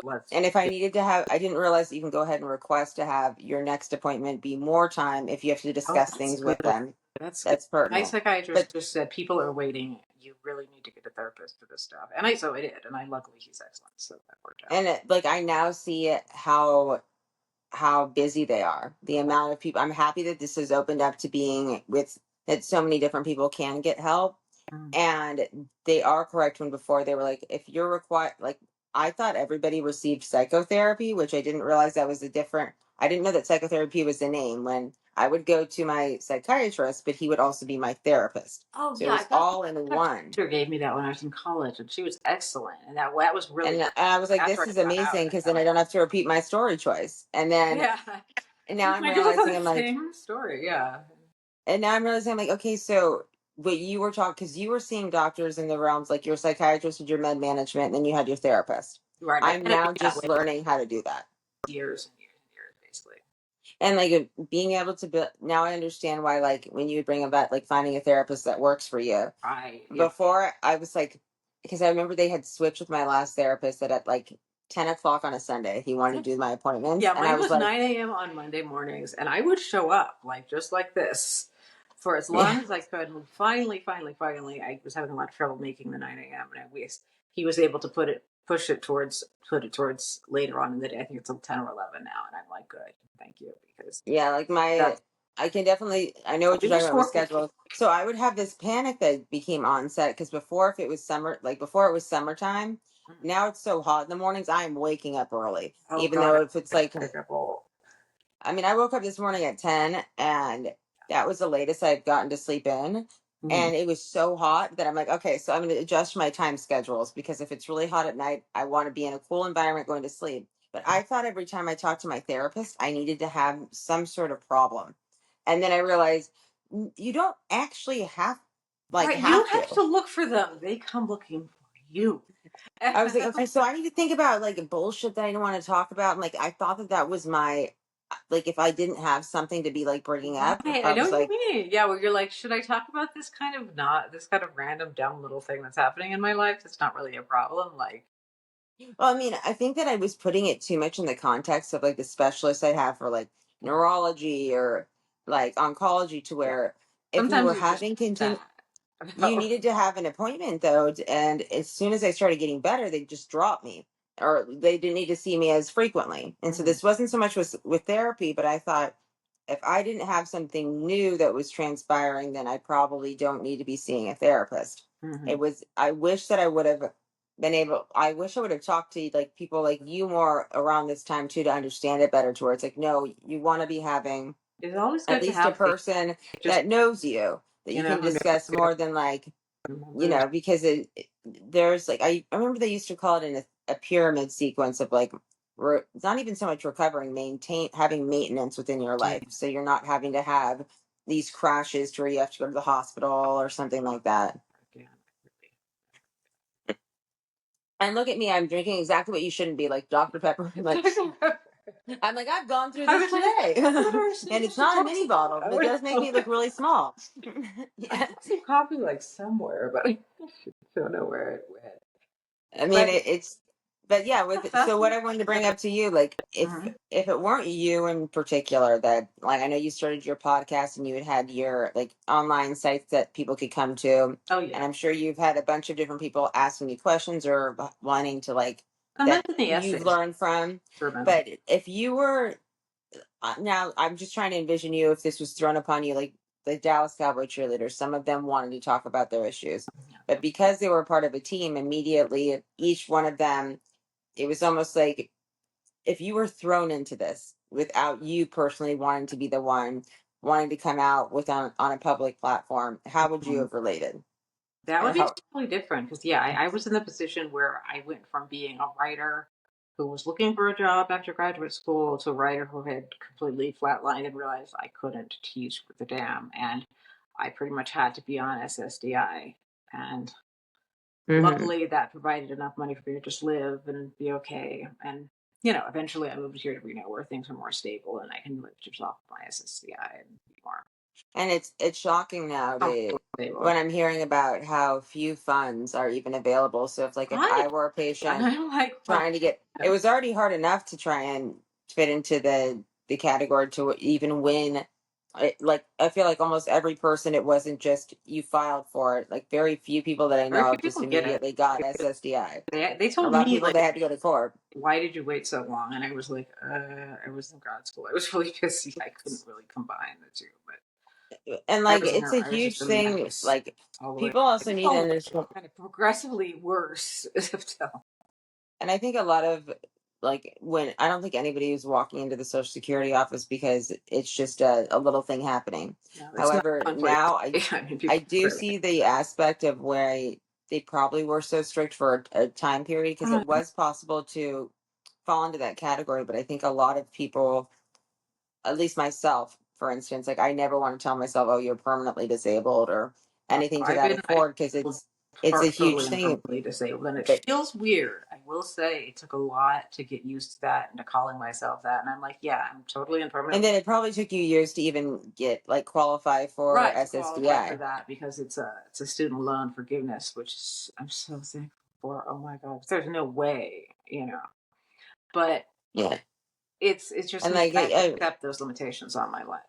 B: Let's
A: and if I needed to have, I didn't realize that you can go ahead and request to have your next appointment be more time if you have to
B: oh,
A: discuss
B: that's
A: things
B: good.
A: with them.
B: That's good.
A: That's
B: My
A: pertinent.
B: psychiatrist
A: But
B: just said people are waiting. You really need to get a therapist for this stuff. And I did, and I luckily he's excellent, so that worked out.
A: and like I now see it, how busy they are. The amount of people. I'm happy that this has opened up to being with that so many different people can get help.
B: Mm.
A: And they are correct when before they were like, if you're required, like I thought everybody received psychotherapy, which I didn't realize that was a different. I didn't know that psychotherapy was the name when I would go to my psychiatrist, but he would also be my therapist.
B: Oh
A: So it
B: yeah, I
A: was
B: got
A: all in
B: my
A: one.
B: teacher gave me that when I was in college, and she was excellent, and that was really
A: And
B: great.
A: I was like,
B: After
A: this
B: I
A: is
B: got out,
A: amazing,
B: I
A: because then
B: found
A: I don't have to repeat my story choice.
B: yeah,
A: And now I'm
B: I do
A: realizing
B: the
A: I'm like,
B: same story. Yeah,
A: and now I'm realizing I'm like, okay, so what you were talking, because you were seeing doctors in the realms like your psychiatrist did your med management, and then you had your therapist.
B: right. I
A: I'm
B: kind of
A: now
B: did that
A: just
B: way
A: learning how to do that.
B: years and years and years, basically.
A: And like being able to build, now I understand why, like when you would bring about like finding a therapist that works for you.
B: Right. Yeah.
A: Before I was like, because I remember they had switched with my last therapist that at like 10 o'clock on a Sunday, he wanted to do my appointments.
B: Yeah,
A: And I
B: mine
A: was
B: was
A: like,
B: 9 a.m. on Monday mornings, and I would show up like just like this for as
A: yeah,
B: long as I could. And finally, I was having a lot of trouble making the 9 a.m. and he was able to put it towards later on in the day. I think it's 10 or 11 now, and I'm like, good, thank you, because
A: yeah, like
B: that's
A: I can definitely, I know what
B: we
A: you're
B: were
A: talking about with
B: scoring.
A: schedules. So I would have this panic that became onset because before, if it was summer, like before it was summertime, now it's so hot in the mornings, I'm waking up early.
B: Oh
A: Even
B: God,
A: though if it's like,
B: pick up all.
A: I mean, I woke up this morning at 10, and that was the latest I'd gotten to sleep in.
B: Mhm.
A: And it was so hot that I'm like, okay, so I'm going to adjust my time schedules, because if it's really hot at night, I want to be in a cool environment going to sleep. But I thought every time I talked to my therapist, I needed to have some sort of problem. And then I realized you don't actually
B: Right, you
A: have
B: don't have
A: to.
B: to look for them; they come looking for you.
A: I was like, okay, so I need to think about like bullshit that I don't want to talk about. And like, I thought that that was my, like, if I didn't have something to be like bringing up, if
B: Right, I
A: I
B: know
A: was
B: what you
A: like,
B: mean. Yeah, where you're like, should I talk about this kind of random dumb little thing that's happening in my life? It's not really a problem. Like,
A: well, I mean, I think that I was putting it too much in the context of like the specialists I have for like neurology or like oncology, to
B: yeah,
A: where if we
B: sometimes
A: were
B: you're just
A: having
B: sad
A: you
B: about.
A: needed to have an appointment though, and as soon as I started getting better, they just dropped me, or they didn't need to see me as frequently. And so
B: Mhm,
A: this wasn't so much with therapy, but I thought if I didn't have something new that was transpiring, then I probably don't need to be seeing a therapist.
B: mhm.
A: It was, I wish that I would have been able, I wish I would have talked to like people like you more around this time too, to understand it better, to where it's like, no, you want to be having
B: It's always
A: at
B: good to
A: least a
B: have people,
A: person
B: just
A: that knows you, that you can
B: who knows
A: discuss
B: you,
A: more than like,
B: who
A: because there's like, I remember they used to call it in a pyramid sequence of like, it's not even so much recovering, maintain having maintenance within your
B: yeah,
A: life, so you're not having to have these crashes to where you have to go to the hospital or something like that.
B: yeah.
A: And look at me, I'm drinking exactly what you shouldn't be, like Dr. Pepper. I'm like, I've gone through
B: I
A: this
B: was like,
A: today. And
B: you
A: it's
B: should
A: not a
B: talk
A: mini
B: some.
A: bottle,
B: I
A: but it
B: would.
A: does make me look really small.
B: I
A: Yeah.
B: have some coffee like somewhere, but I don't know where it went.
A: I mean,
B: But
A: it's, but yeah, with
B: that's
A: so what I wanted to bring up to you, like
B: mhm.
A: if it weren't you in particular, that like I know you started your podcast and you had your like online sites that people could come to,
B: Oh
A: and
B: yeah.
A: I'm sure you've had a bunch of different people asking you questions or wanting to like
B: Sometimes
A: that
B: in the
A: you've
B: essays
A: learned from.
B: for mental.
A: But if you were now I'm just trying to envision you if this was thrown upon you, like the Dallas Cowboy cheerleaders. Some of them wanted to talk about their issues, but because they were part of a team, immediately each one of them, it was almost like if you were thrown into this without you personally wanting to be the one wanting to come out with on a public platform, how would you
B: Mhm.
A: have related?
B: That would
A: Or
B: be
A: how?
B: totally different because, yeah, I was in the position where I went from being a writer who was looking for a job after graduate school to a writer who had completely flatlined and realized I couldn't teach with a damn. And I pretty much had to be on SSDI. And
A: Hmm.
B: luckily, that provided enough money for me to just live and be okay. And, eventually I moved here to Reno where things are more stable and I can live just off my SSDI and be more
A: And it's shocking now to
B: comfortable and stable.
A: when I'm hearing about how few funds are even available. So if
B: Right.
A: I were a
B: And
A: patient
B: I'm like, well,
A: trying to get, it was already hard enough to try and fit into the category to even win. Like I feel like almost every person, it wasn't just you filed for it. Like very few people that I
B: very
A: know
B: few
A: of just
B: people get it.
A: immediately got SSDI.
B: They
A: A
B: told
A: lot of
B: me,
A: people
B: like,
A: they had to go to court.
B: why did you wait so long? And I was like, I was in grad school. I was really busy. I couldn't really combine the two, but
A: And
B: I
A: like
B: was in
A: it's a
B: I was just
A: huge
B: a
A: thing.
B: mess
A: Like
B: all the way.
A: people also
B: It's
A: need to
B: all
A: understand.
B: kind of progressively worse.
A: And I think a lot of like when I don't think anybody is walking into the Social Security office because it's just a little thing happening.
B: No, it's not
A: However,
B: a fun place.
A: now
B: I mean,
A: I
B: people
A: do
B: really.
A: see the aspect of where they probably were so strict for a time period because it was possible to fall into that category. But I think a lot of people, at least myself, for instance, like I never want to tell myself, "Oh, you're permanently disabled" or anything to
B: I've
A: that
B: been
A: effort because it's a huge
B: totally and
A: thing.
B: permanently disabled, and it
A: But
B: feels weird. I will say it took a lot to get used to that and to calling myself that. And I'm like, yeah, I'm totally and
A: and
B: permanently
A: then it probably took you years to even get like qualify for
B: right to qualify for
A: SSDI.
B: that because it's a student loan forgiveness, which is I'm so thankful for. Oh my god, there's no way, but
A: Yeah,
B: it's just
A: and
B: me.
A: like
B: I have to accept those limitations on my life.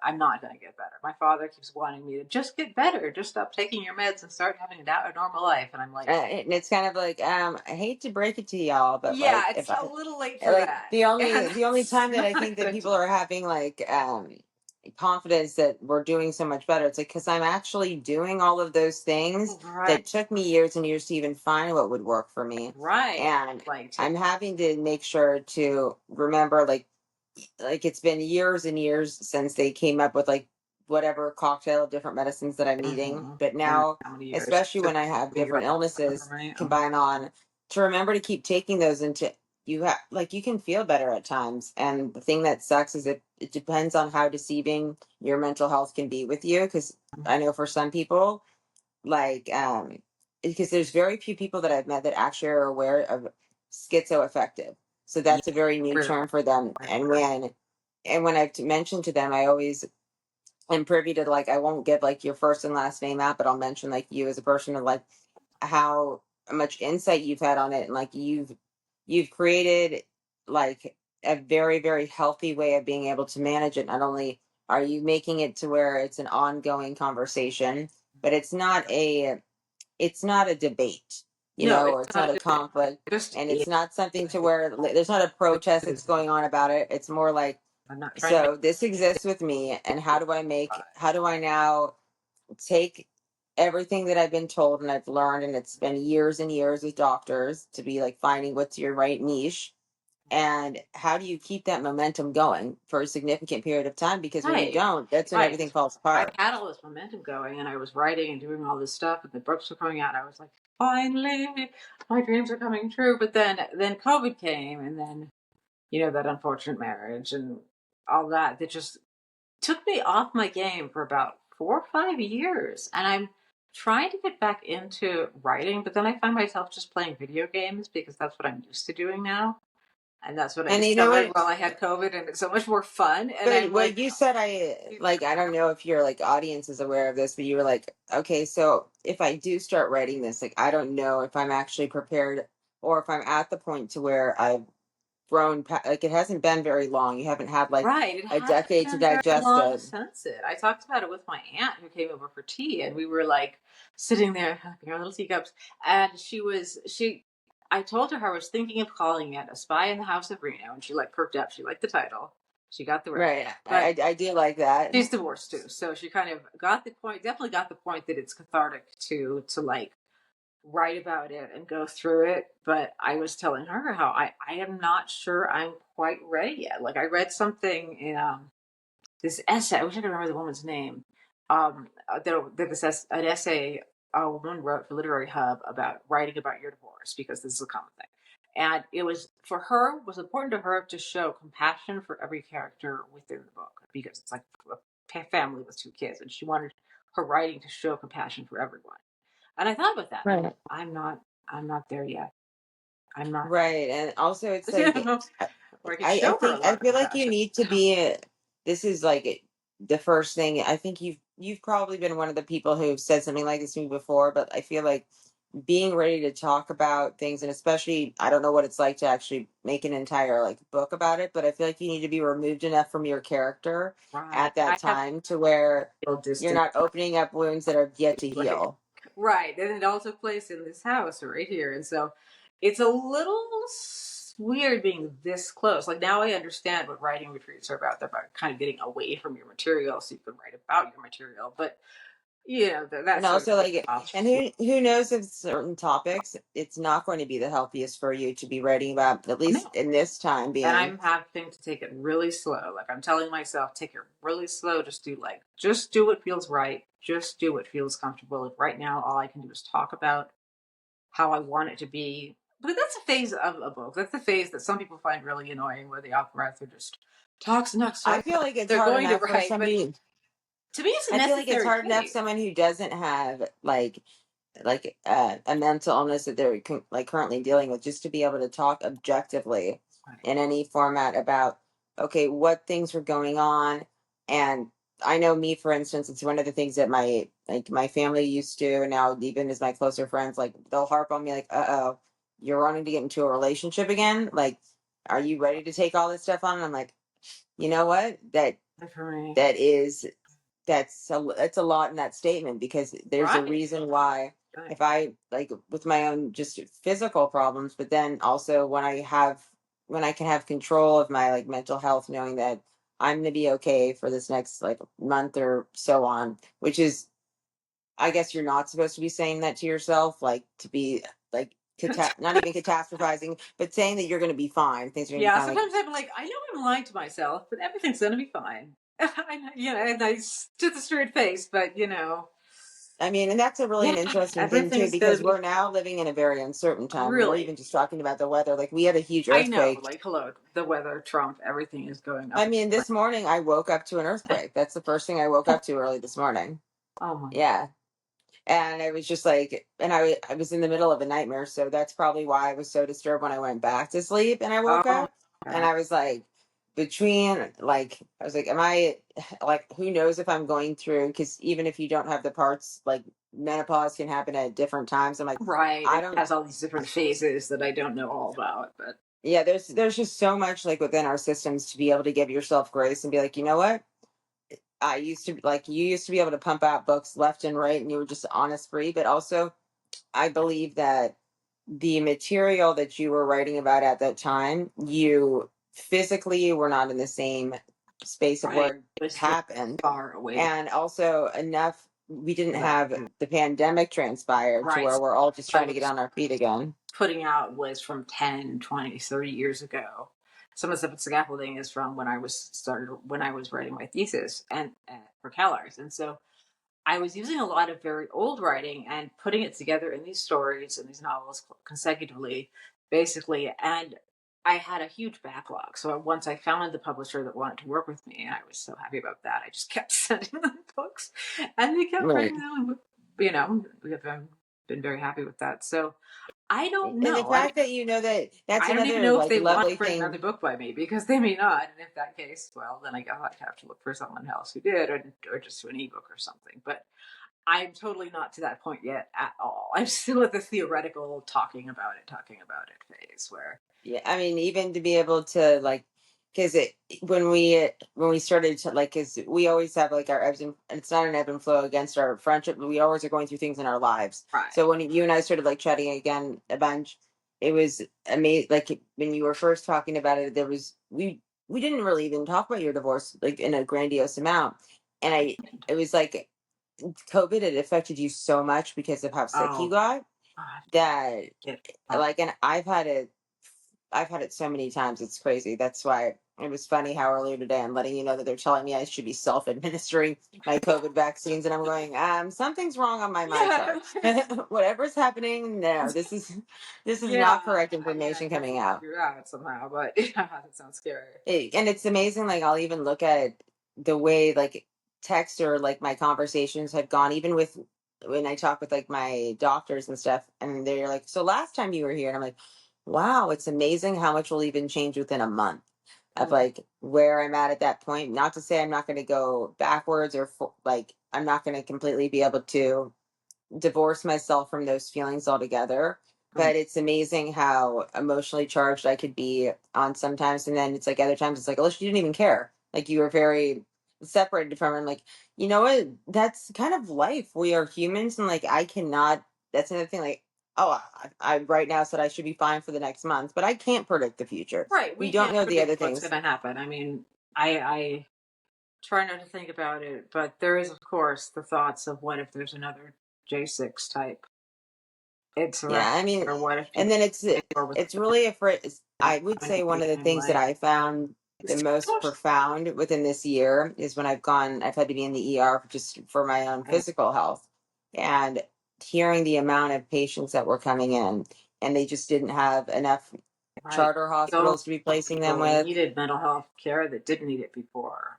B: I'm not going to get better. My father keeps wanting me to just get better, just stop taking your meds and start having a normal life. And I'm like,
A: and it's kind of like I hate to break it to y'all, but
B: yeah,
A: like if
B: it's
A: I
B: a little late for
A: like
B: that,
A: the only
B: and
A: the only
B: it's
A: time that I
B: not
A: think that
B: going to
A: people are having like confidence that we're doing so much better, it's like because I'm actually doing all of those things
B: right,
A: that took me years and years to even find what would work for me,
B: right,
A: and
B: like take
A: I'm having to make sure to remember like it's been years and years since they came up with like whatever cocktail of different medicines that I'm needing. But
B: I don't know
A: now,
B: how many years
A: especially
B: to
A: when I have
B: figure
A: different
B: out
A: illnesses
B: for me.
A: combine on, to remember to keep taking those into you have like you can feel better at times. And the thing that sucks is it depends on how deceiving your mental health can be with you. Because I know for some people, like because there's very few people that I've met that actually are aware of schizoaffective. So
B: Yeah,
A: that's a very new
B: very,
A: term for them.
B: very
A: And when I've mentioned to them, I always am privy to like I won't give like your first and last name out, but I'll mention like you as a person of like how much insight you've had on it and like you've created like a very very healthy way of being able to manage it. Not only are you making it to where it's an ongoing conversation, but it's not a debate,
B: no,
A: or
B: it's
A: it's
B: not
A: not
B: a
A: a
B: debate.
A: conflict,
B: It just
A: and
B: is.
A: it's not something to where there's not a protest that's going on about it. It's more like,
B: I'm not trying to make
A: so this exists with me, and
B: it
A: how do I now take everything that I've been told and I've learned, and it's been years and years with doctors to be like finding what's your right niche, and how do you keep that momentum going for a significant period of time? Because when you
B: right.
A: don't, that's when
B: Right.
A: everything falls
B: I
A: apart.
B: had all this momentum going and I was writing and doing all this stuff and the books were coming out. I was like, finally, my dreams are coming true. But then COVID came and then, that unfortunate marriage and all that just took me off my game for about 4 or 5 years. And I'm trying to get back into writing, but then I find myself just playing video games because that's what I'm used to doing now. And that's what I
A: And you know
B: discovered
A: what?
B: while I had COVID, and it's so much more fun. And
A: But
B: I'm
A: what
B: like,
A: you said, I don't know if your like audience is aware of this, but you were like, okay, so if I do start writing this, like I don't know if I'm actually prepared or if I'm at the point to where I've grown, like it hasn't been very long. You haven't had like
B: right. It
A: a
B: hasn't
A: decade to
B: been very
A: digest
B: long
A: it.
B: since it. I talked about it with my aunt who came over for tea, and we were like sitting there having our little teacups. And I told her I was thinking of calling it A Spy in the House of Reno, and she like perked up. She liked the title. She got the right.
A: Right.
B: But
A: I do like that.
B: she's divorced too, so she kind of got the point. Definitely got the point that it's cathartic to like write about it and go through it. But I was telling her how I am not sure I'm quite ready yet. Like I read something in this essay. I wish I could remember the woman's name. That this an essay a woman wrote for Literary Hub about writing about your divorce because this is a common thing. And it was for her was important to her to show compassion for every character within the book because it's like a family with 2 kids, and she wanted her writing to show compassion for everyone. And I thought about that.
A: Right.
B: I'm not there yet. I'm not.
A: Right. And also it's
B: You
A: like
B: know, where I could
A: I
B: show her a
A: think I
B: lot of
A: feel like you
B: compassion.
A: need to be this is like the first thing. I think you've probably been one of the people who've said something like this to me before, but I feel like being ready to talk about things, and especially I don't know what it's like to actually make an entire like book about it, but I feel like you need to be removed enough from your character
B: Right.
A: at that
B: I have
A: time to where
B: real
A: you're
B: distance.
A: not opening up wounds that are yet to
B: Like,
A: heal.
B: right. And it all took place in this house right here. And so it's a little weird being this close. Like now I understand what writing retreats are about. They're about kind of getting away from your material so you can write about your material. But,
A: And
B: that's sort of
A: also like
B: off.
A: and who knows if certain topics it's not going to be the healthiest for you to be writing about, at least
B: No.
A: in this time
B: And
A: being.
B: I'm having to take it really slow. Like I'm telling myself, take it really slow. Just do what feels right. Just do what feels comfortable. Like right now, all I can do is talk about how I want it to be. But that's a phase of a book. That's the phase that some people find really annoying, where the author just talks and talks.
A: I feel like it's
B: They're
A: hard
B: going to
A: enough for
B: write, but
A: somebody.
B: to me, it's a
A: I feel like it's
B: necessary
A: hard enough
B: phase.
A: someone who doesn't have a mental illness that they're like currently dealing with, just to be able to talk objectively
B: Right.
A: in any format about okay what things were going on. And I know me, for instance, it's one of the things that my family used to, and now even as my closer friends, like they'll harp on me like, uh-oh, you're wanting to get into a relationship again, like are you ready to take all this stuff on? And I'm like, you know what,
B: For me,
A: that is that's a lot in that statement, because there's a
B: right?
A: reason why.
B: Right.
A: If I like with my own just physical problems, but then also when I can have control of my like mental health, knowing that I'm gonna be okay for this next like month or so on, which is, I guess you're not supposed to be saying that to yourself, like to be like not even catastrophizing, but saying that you're gonna be fine, things are gonna be
B: Yeah.
A: fine. Like
B: Sometimes I'm like, I know I'm lying to myself, but everything's gonna be fine. And I to the straight face, but
A: I mean, and that's a really
B: yeah,
A: an interesting thing too,
B: everything's gonna
A: because
B: be
A: we're now living in a very uncertain time, and we're
B: really.
A: even just talking about the weather. Like we had a huge
B: I know,
A: earthquake.
B: like, hello, the weather, Trump, everything is going
A: I
B: up.
A: mean, this morning I woke up to an earthquake. That's the first thing I woke up to early this morning.
B: Oh my God.
A: Yeah. And I was just like, and I was in the middle of a nightmare, so that's probably why I was so disturbed when I went back to sleep and I
B: Oh
A: woke
B: my
A: up, and
B: God.
A: I was like, between like, I was like, am I like, who knows if I'm going through? Because even if you don't have the parts, like menopause can happen at different times. I'm like,
B: Right.
A: I
B: It
A: don't.
B: has all these different phases that I don't know all about, but
A: Yeah, there's just so much like within our systems to be able to give yourself grace and be like, you know what? I used to like you used to be able to pump out books left and right, and you were just honest free, but also I believe that the material that you were writing about at that time, you physically were not in the same space of
B: right.
A: where it
B: It was very
A: happened.
B: far away.
A: And also enough, we didn't
B: That.
A: have the pandemic transpire to
B: Right.
A: where
B: So
A: we're all just
B: I
A: trying to get
B: was
A: on our feet again.
B: putting out was from 10, 20, 30 years ago. Some of the stuff with scaffolding is from when I was writing my thesis and for CalArts. And so I was using a lot of very old writing and putting it together in these stories and these novels consecutively, basically. And I had a huge backlog. So once I found the publisher that wanted to work with me, and I was so happy about that, I just kept sending them books and they kept
A: Right.
B: bringing them. And, we have been very happy with that. So I don't
A: And the
B: know. I mean,
A: fact that you know that that's
B: I don't even
A: another
B: know if
A: like
B: they want
A: lovely
B: to print another
A: thing.
B: book by me because they may not. And if that case, well, then I guess I'd have to look for someone else who did, or just do an ebook or something. But I'm totally not to that point yet at all. I'm still at the theoretical talking about it phase where
A: Yeah, I mean, even to be able to like, because it when we started to like, because we always have like our ebbs and it's not an ebb and flow against our friendship, but we always are going through things in our lives.
B: right,
A: So when you and I started like chatting again a bunch, it was amazing. Like when you were first talking about it, there was we didn't really even talk about your divorce like in a grandiose amount. And it was like COVID had affected you so much because of how sick you
B: Oh
A: got
B: God.
A: that
B: It,
A: like, and I've had it so many times. It's crazy. That's why it was funny how earlier today I'm letting you know that they're telling me I should be self-administering my COVID vaccines, and I'm going, something's wrong on my mind chart.
B: yeah.
A: Whatever's happening, no, this is
B: Yeah.
A: not correct
B: Yeah,
A: information
B: I have
A: coming
B: to
A: out.
B: figure it out somehow, but yeah, that sounds scary.
A: And it's amazing. Like I'll even look at the way like text or like my conversations have gone, even with when I talk with like my doctors and stuff, and they're like, "So last time you were here," and I'm like, "Wow, it's amazing how much will even change within a month of
B: Mm.
A: like where I'm at that point." Not to say I'm not going to go backwards or like I'm not going to completely be able to divorce myself from those feelings altogether.
B: Mm.
A: But it's amazing how emotionally charged I could be on sometimes. And then it's like other times it's like, Alicia, you didn't even care. Like you were very separated from it. I'm like, you know what? That's kind of life. We are humans. And like, I cannot, that's another thing. Like, oh, I right now said I should be fine for the next month, but I can't predict the future.
B: Right,
A: We
B: we
A: don't
B: can't
A: know the other
B: predict what's
A: things.
B: going to happen. I mean, I try not to think about it, but there is, of course, the thoughts of what if there's another J6 type
A: Yeah,
B: insurrection,
A: I mean,
B: or what if
A: and
B: people
A: then
B: take over with
A: it's really afraid. I would
B: and
A: say one of the
B: everything.
A: things that
B: Like,
A: I found the
B: it's
A: most profound within this year is when I've had to be in the ER just for my own
B: right,
A: physical health, and hearing the amount of patients that were coming in, and they just didn't have enough
B: right.
A: charter
B: So
A: hospitals to be
B: many
A: placing them
B: people
A: with.
B: needed mental health care that didn't need it before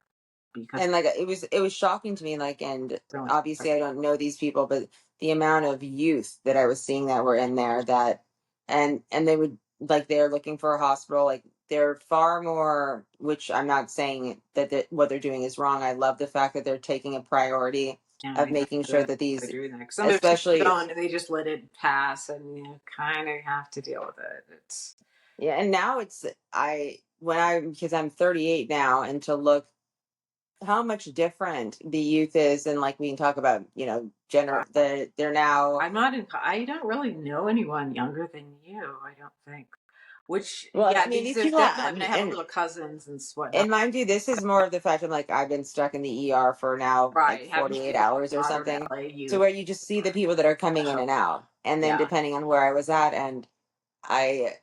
B: because
A: And like it was shocking to me, like, and
B: so much.
A: obviously I don't know these people, but the amount of youth that I was seeing that were in there, that and they would like, they're looking for a hospital, like they're far more, which I'm not saying that what they're doing is wrong. I love the fact that they're taking a priority
B: Yeah,
A: of
B: you
A: making
B: have
A: sure that
B: to
A: these,
B: do that. 'Cause some people
A: especially,
B: don't, and they just let it pass, and you kind of have to deal with it. It's
A: yeah, and now it's, because I'm 38 now, and to look how much different the youth is, and like we can talk about, they're now,
B: I'm not in. I don't really know anyone younger than you. I don't think. Which,
A: well, I
B: yeah,
A: mean,
B: these
A: these
B: there's
A: people,
B: definitely. I
A: I
B: mean, I
A: mean,
B: have little cousins and whatnot.
A: and mind you, this is more of the fact of like I've been stuck in the ER for now like
B: Right, having to
A: 48
B: deal with
A: hours or
B: modern
A: something,
B: LA
A: to
B: youth.
A: where you just see the people that are coming in and out, and then
B: Yeah.
A: depending on where I was at, and I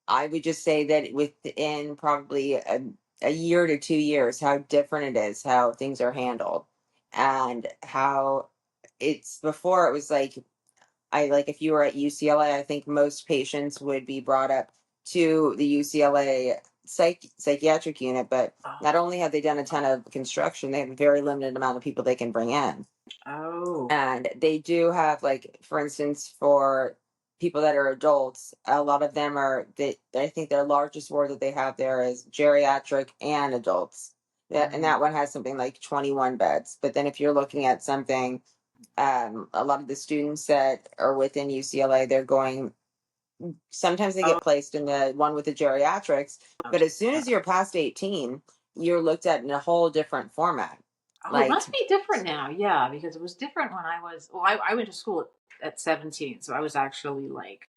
A: I would just say that within probably a year to 2 years, how different it is, how things are handled, and how it's before it was like, I like, if you were at UCLA, I think most patients would be brought up to the UCLA psychiatric unit, but
B: Oh.
A: not only have they done a ton of construction, they have a very limited amount of people they can bring in.
B: Oh.
A: And they do have, like, for instance, for people that are adults, a lot of them I think their largest ward that they have there is geriatric and adults. And
B: Mm.
A: that one has something like 21 beds. But then if you're looking at something, a lot of the students that are within UCLA, they're going, sometimes they
B: Oh.
A: get placed in the one with the geriatrics, but as soon as you're past 18, you're looked at in a whole different format.
B: Oh, it
A: Like,
B: must be different now. Yeah, because it was different when I was. Well, I went to school at 17, so I was actually like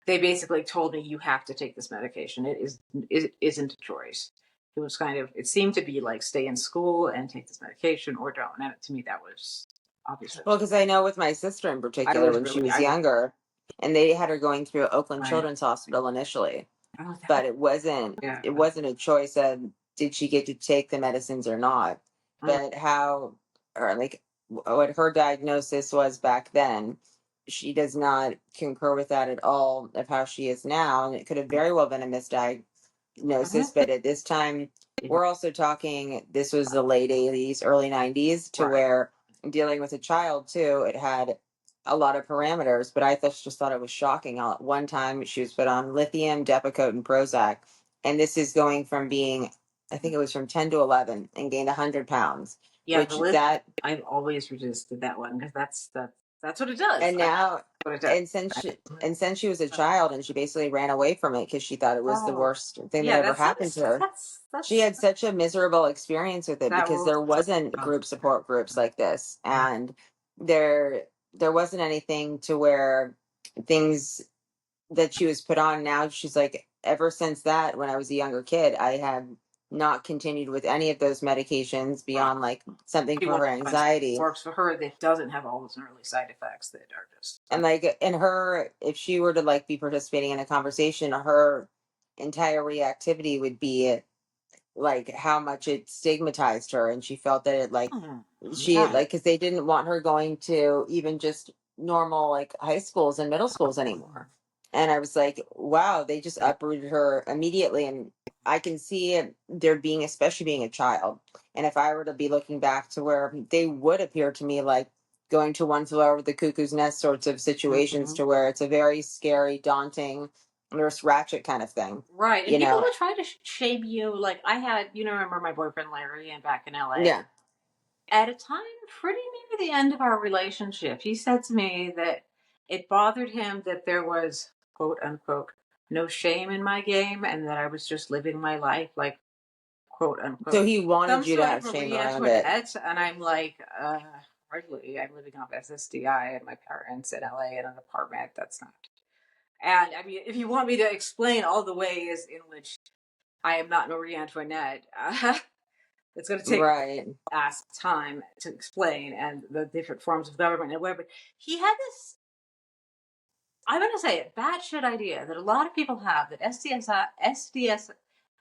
B: they basically told me you have to take this medication. It isn't a choice. It was kind of it seemed to be like stay in school and take this medication or don't. And to me that was obviously
A: well, because I know with my sister in
B: I
A: particular,
B: was
A: when she
B: really
A: was
B: I was
A: younger, and they had her going through Oakland
B: right.
A: Children's Hospital initially,
B: Oh
A: but
B: that yeah.
A: it wasn't a choice of did she get to take the medicines or not,
B: Mm,
A: but how, or like what her diagnosis was back then. She does not concur with that at all of how she is now, and it could have very well been a misdiagnosis. But at this time,
B: yeah,
A: we're also talking, this was the late 80s, early 90s, to
B: right.
A: where dealing with a child too, it had a lot of parameters. But I just thought it was shocking. At one time, she was put on lithium, Depakote, and Prozac, and this is going from being, I think it was from 10 to 11, and gained 100 pounds,
B: Yeah, the
A: which
B: list
A: that,
B: I've always resisted that one because that's what it does.
A: and
B: I mean,
A: now,
B: that's what it does.
A: and since she was a child, and she basically ran away from it because she thought it was the
B: Oh,
A: worst thing that
B: yeah,
A: ever happened to her. She
B: that's
A: had such a miserable experience with it
B: that
A: because
B: will
A: there wasn't group support groups like this, and there wasn't anything to where things that she was put on. Now she's like, ever since that, when I was a younger kid, I had not continued with any of those medications beyond like something
B: She
A: for her
B: wants
A: anxiety.
B: works for her that doesn't have all those early side effects that are just.
A: And like in her, if she were to like be participating in a conversation, her entire reactivity would be like how much it stigmatized her, and she felt that it like she
B: Yeah.
A: like because they didn't want her going to even just normal like high schools and middle schools anymore. And I was like, wow, they just uprooted her immediately. And I can see it there being, especially being a child, and if I were to be looking back to where they would appear to me like going to one flew over the cuckoo's nest sorts of situations,
B: Mhm.
A: to where it's a very scary, daunting, nurse ratchet kind of thing,
B: Right. And
A: you
B: people
A: know.
B: would try to shame you. Like I had, remember my boyfriend Larry and back in LA?
A: Yeah.
B: At a time pretty near the end of our relationship, he said to me that it bothered him that there was, quote unquote, no shame in my game and that I was just living my life like, quote
A: So
B: unquote,
A: he
B: some
A: wanted you to
B: sort
A: have
B: of Marie
A: shame around it.
B: Antoinette. And I'm like, hardly. I'm living off SSDI and my parents in LA in an apartment. That's not. And I mean, if you want me to explain all the ways in which I am not Marie Antoinette, it's going to take
A: Right.
B: ask time to explain and the different forms of government and whatever. He had this, I'm going to say it, batshit idea that a lot of people have that SSDI,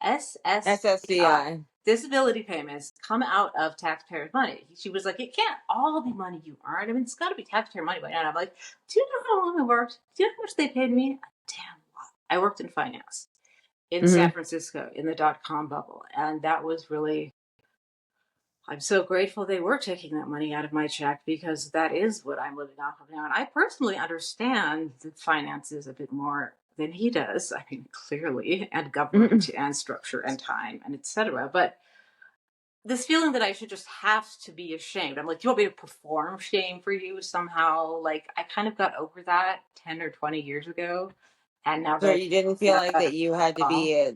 A: SSDI.
B: disability payments, come out of taxpayers' money. She was like, it can't all be money you earn. I mean, it's got to be taxpayer money by now. And I'm like, do you know how long I worked? Do you know how much they paid me? A damn lot. I worked in finance in San
A: Hmm.
B: Francisco in the .com bubble, and that was really, I'm so grateful they were taking that money out of my check because that is what I'm living off of now. And I personally understand the finances a bit more than he does. I mean, clearly, and
A: Hmm.
B: government and structure and time and etc. But this feeling that I should just have to be ashamed. I'm like, do you want me to perform shame for you somehow? Like, I kind of got over that 10 or 20 years ago. And now
A: So
B: that
A: you didn't feel like that you had to be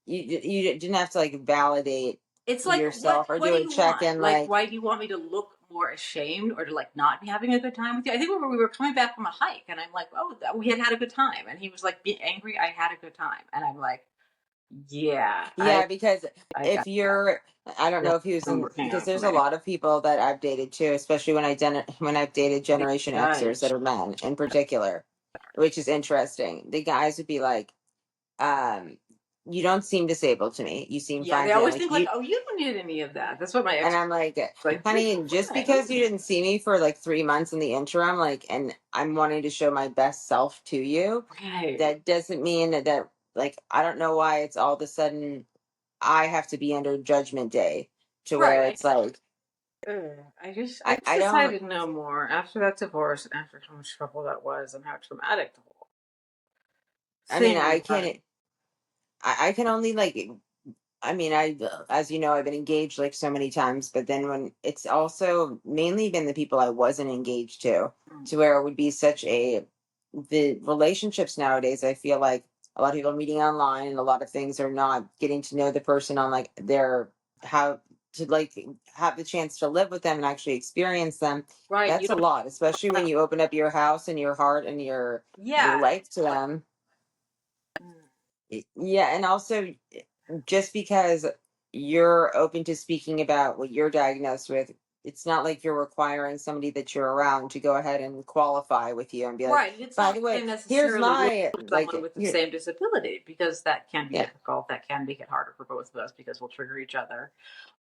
A: you didn't have to like validate
B: it's like,
A: yourself or
B: what
A: do
B: do
A: a
B: you
A: check
B: want?
A: in
B: Like,
A: like,
B: why do you want me to look more ashamed or to like not be having a good time with you? I think we were coming back from a hike and I'm like, oh, we had a good time. And he was like, be angry, I had a good time. And I'm like, yeah,
A: yeah, because
B: I got
A: if you're, I don't
B: that.
A: know if he was
B: I'm
A: in,
B: working
A: because
B: out for
A: there's a
B: me.
A: lot of people that I've dated too, especially when I've dated Generation Xers that
B: Judge.
A: are men in particular, which is interesting. The guys would be like, um, you don't seem disabled to me. You seem
B: Yeah,
A: fine
B: they
A: to me. I'm
B: always
A: like
B: think like,
A: you,
B: oh, you don't need any of that. That's what my
A: and
B: ex
A: I'm like,
B: was like, you're
A: honey, just because you
B: fine.
A: didn't see me for like 3 months in the interim, like, and I'm wanting to show my best self to you,
B: Right.
A: that doesn't mean that, like, I don't know why it's all of a sudden I have to be under judgment day, to where
B: Right.
A: it's like,
B: I just
A: I don't,
B: decided no more after that divorce and after how much trouble that was and how traumatic the whole
A: I mean,
B: thing was.
A: I can only like, I mean, as you know, I've been engaged like so many times, but then when it's also mainly been the people I wasn't engaged to where it would be such a, the relationships nowadays, I feel like a lot of people are meeting online and a lot of things are not getting to know the person on like their, how to like have the chance to live with them and actually experience them.
B: Right. You
A: That's a
B: don't
A: lot, especially when
B: have,
A: you open up your house and your heart and your
B: yeah.
A: life to them. Yeah, and also just because you're open to speaking about what you're diagnosed with, it's not like you're requiring somebody that you're around to go ahead and qualify with you and be like,
B: Right. And it's
A: by
B: not
A: the
B: like
A: way,
B: I
A: here's
B: necessarily look
A: my
B: for someone
A: like
B: with the
A: here,
B: same disability because that can be
A: yeah,
B: difficult. That can make it harder for both of us because we'll trigger each other.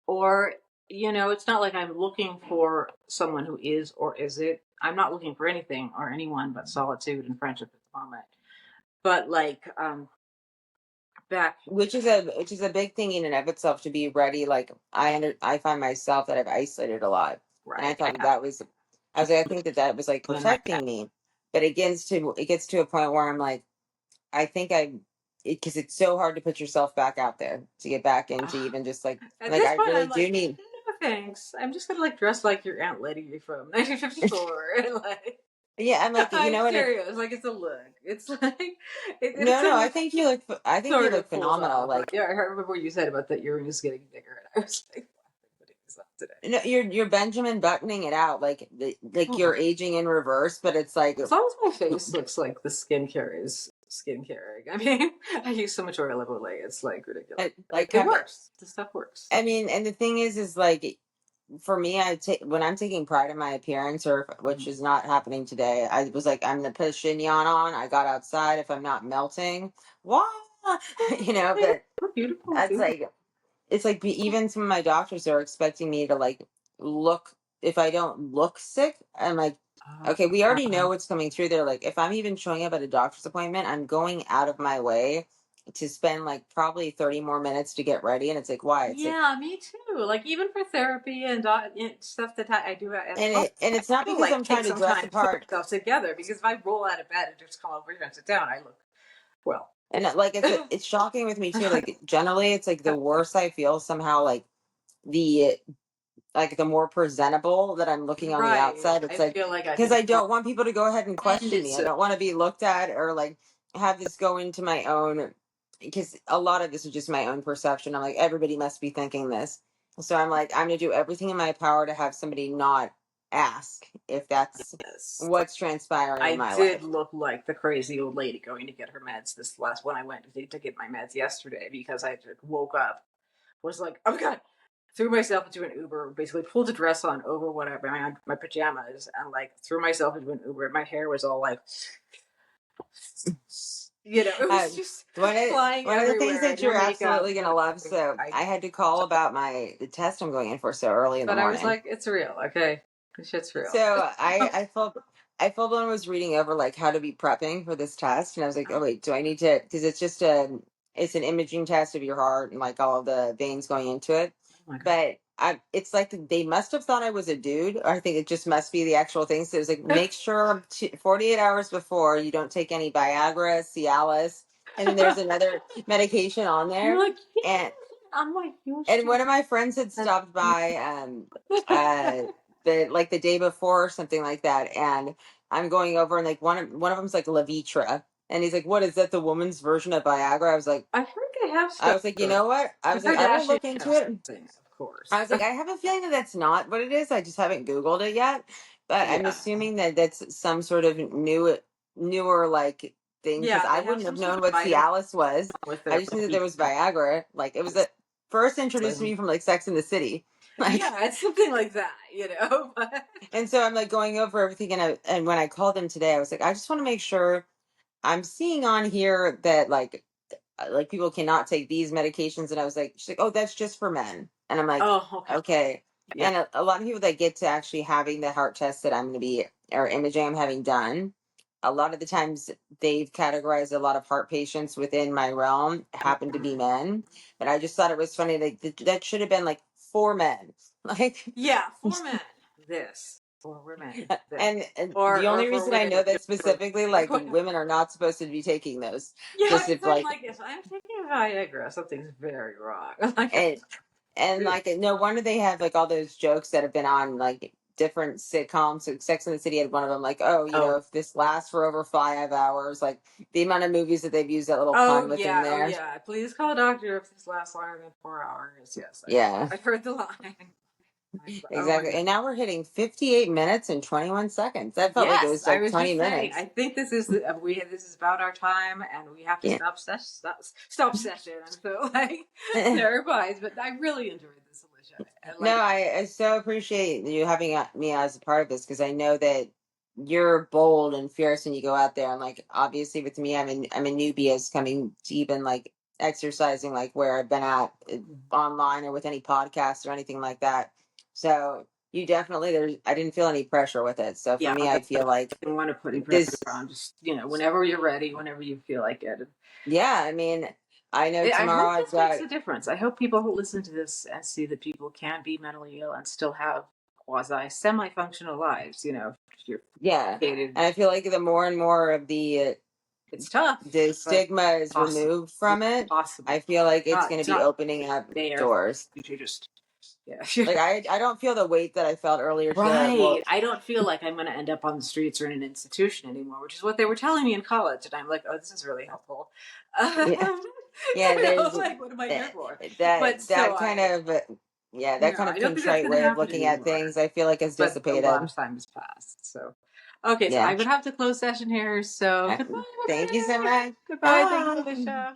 B: Or, it's not like I'm looking for someone who is or isn't. I'm not looking for anything or anyone but solitude and friendship at the moment. But like back
A: which is a big thing in and of itself, to be ready. Like I find myself that I've isolated a lot, and I
B: right,
A: thought that was, I was like, I think that that was like
B: then I
A: protecting me, but it gets to a point where I'm like, I think because it's so hard to put yourself back out there to get back into even just like,
B: at
A: like
B: this
A: I
B: point
A: really
B: I'm
A: do
B: like,
A: need.
B: no thanks. I'm just gonna like dress like your Aunt Letty from 1954 and like
A: Yeah, I'm like,
B: I'm
A: and it,
B: serious. Like it's a look. It's like it's
A: no,
B: a
A: no,
B: look
A: I think you
B: sort
A: look
B: of pulls
A: phenomenal.
B: off.
A: Like,
B: Yeah, I remember what you said about that earrings getting bigger, and I was like, putting this on today.
A: no, you're Benjamin buttoning it out, like
B: Oh,
A: you're aging in reverse, but it's like,
B: as long as my face looks like the skincare is skincare. I mean, I use so much oil of Olay. It's like ridiculous.
A: Like
B: It
A: cover.
B: works. The stuff works.
A: I mean, and the thing is like for me, I take when I'm taking pride in my appearance, or which is not happening today. I was like, I'm gonna put a chignon on. I got outside. If I'm not melting, why? But
B: Beautiful
A: that's
B: too.
A: like it's like even some of my doctors are expecting me to like look. If I don't look sick, I'm like, okay, we already know what's coming through. They're like, if I'm even showing up at a doctor's appointment, I'm going out of my way to spend like probably 30 more minutes to get ready. And it's like, why? It's like,
B: Yeah, me too. Like even for therapy and stuff that I do at home,
A: and it's not
B: I will
A: because I'm
B: like
A: trying
B: take
A: to
B: some
A: dress
B: time to put
A: apart.
B: myself together because if I roll out of bed and just come over here and sit down, I look well.
A: And like it's shocking with me too. Like generally, it's like the worse I feel somehow. The the more presentable that I'm looking on the
B: Right.
A: outside. It's
B: I
A: like
B: feel like I
A: because
B: can
A: I don't want people to go ahead and
B: and
A: question me.
B: it's
A: I don't want to be looked at or like have this go into my own. Because a lot of this is just my own perception. I'm like everybody must be thinking this, so I'm like I'm gonna do everything in my power to have somebody not ask if that's
B: yes.
A: what's transpiring in
B: I
A: my
B: did
A: life.
B: look like the crazy old lady going to get her meds this last when I went to get my meds yesterday because I woke up, was like, oh my god, threw myself into an Uber, basically pulled a dress on over whatever my pajamas, and like threw myself into an Uber. My hair was all like, it was
A: Um,
B: just
A: one of
B: flying
A: one of the things
B: everywhere.
A: that
B: No
A: you're
B: makeup.
A: absolutely
B: No
A: gonna love.
B: nothing.
A: So I had to call about the test I'm going in for so early in the
B: But I was
A: morning.
B: like, it's real, okay? This shit's real.
A: So I full blown was reading over like how to be prepping for this test, and I was like, oh wait, do I need to? Because it's just it's an imaging test of your heart and like all the veins going into it.
B: Oh my god.
A: But it's like they must have thought I was a dude, or I think it just must be the actual thing. So it was like, make sure 48 hours before you don't take any Viagra, Cialis, and then there's another medication on
B: You're
A: there,
B: like, yeah.
A: and
B: I'm like, you
A: one
B: should.
A: of my friends had stopped by uh the day before or something like that, and I'm going over and like one of them's like Levitra, and he's like, what is that, the woman's version of Viagra?
B: I heard they have
A: I
B: stuff.
A: was like, you know what, I
B: The
A: was like, I will
B: Kardashians
A: look into
B: have
A: it.
B: something, of course.
A: I was like, I have a feeling that that's not what it is. I just haven't Googled it yet, but I'm
B: Yeah.
A: assuming that that's some sort of newer like thing, because
B: Yeah,
A: I
B: they have
A: wouldn't have
B: some sort
A: known
B: of
A: what
B: vitamin
A: Cialis was.
B: with
A: I
B: their
A: just knew that there
B: beef.
A: was Viagra. Like it was the first introduced to me from like Sex in the City, like.
B: Yeah, it's something like that. But
A: And so I'm like going over everything, and when I called him today, I was like, I just want to make sure I'm seeing on here that like people cannot take these medications. And I was like, she's like, oh, that's just for men. And I'm like,
B: oh, okay.
A: okay.
B: Yeah.
A: And a lot of people that get to actually having the heart test that I'm going to be, or imaging I'm having done, a lot of the times they've categorized a lot of heart patients within my realm happen to be men. But I just thought it was funny. Like that should have been like for men. Like,
B: Yeah, for men, this. For women, this.
A: and the
B: Or
A: only
B: for
A: reason I
B: women,
A: know that
B: just for
A: specifically, like women are not supposed to be taking those.
B: yeah,
A: Just if
B: because I'm
A: like,
B: like, if I'm taking Viagra, something's very wrong. Like,
A: and like no wonder they have like all those jokes that have been on like different sitcoms. So Sex and the City had one of them, like, oh,
B: oh,
A: if this lasts for over 5 hours, like the amount of movies that they've used that little pun within
B: oh
A: there.
B: yeah. Please call a doctor if this lasts longer than 4 hours. Yes,
A: Yeah,
B: I've heard the line. Oh my
A: exactly.
B: god.
A: And now we're hitting 58 minutes and 21 seconds. That felt like it
B: Yes,
A: was
B: I
A: like
B: was
A: 20
B: just saying. I
A: minutes.
B: think this is this is about our time, and we have to
A: Yeah.
B: stop session. I'm so like terrified, but I really enjoyed this, Alicia. And
A: No,
B: like,
A: I so appreciate you having me as a part of this, because I know that you're bold and fierce when you go out there. And like obviously with me, I'm a newbie as coming to even like exercising like where I've been at online or with any podcast or anything like that. So you definitely I didn't feel any pressure with it. So for
B: yeah,
A: me,
B: I
A: I feel like
B: didn't want to put any pressure
A: this.
B: on. Just whenever you're ready, whenever you feel like it.
A: Yeah, I mean, I know
B: I
A: tomorrow
B: hope
A: I've
B: this makes
A: got.
B: a difference. I hope people who listen to this and see that people can be mentally ill and still have quasi semi-functional lives. If you're
A: Yeah,
B: educated,
A: and I feel like the more and more of
B: it's tough,
A: the
B: but
A: stigma is
B: possible.
A: removed from it, I
B: Possible.
A: feel like it's
B: Not
A: going to
B: it's
A: be
B: not
A: opening up
B: there for
A: doors.
B: you to just yeah.
A: Like I don't feel the weight that I felt earlier today.
B: Right.
A: Well,
B: I don't feel like I'm going to end up on the streets or in an institution anymore, which is what they were telling me in college, and I'm like, oh, this is really helpful.
A: yeah, yeah. There's
B: Like, what am I here
A: that
B: for? But
A: that
B: so
A: kind of
B: no,
A: that kind of
B: I don't think that's
A: contrite
B: going to
A: way of
B: happen
A: looking at
B: anymore.
A: things, I feel like, has
B: But a lot
A: dissipated.
B: of time has passed, so. Okay, so
A: Yeah.
B: I'm gonna have to close session here. So
A: Okay.
B: goodbye,
A: Thank you so
B: everybody.
A: much.
B: Goodbye. Thanks,
A: Bye.
B: Alicia.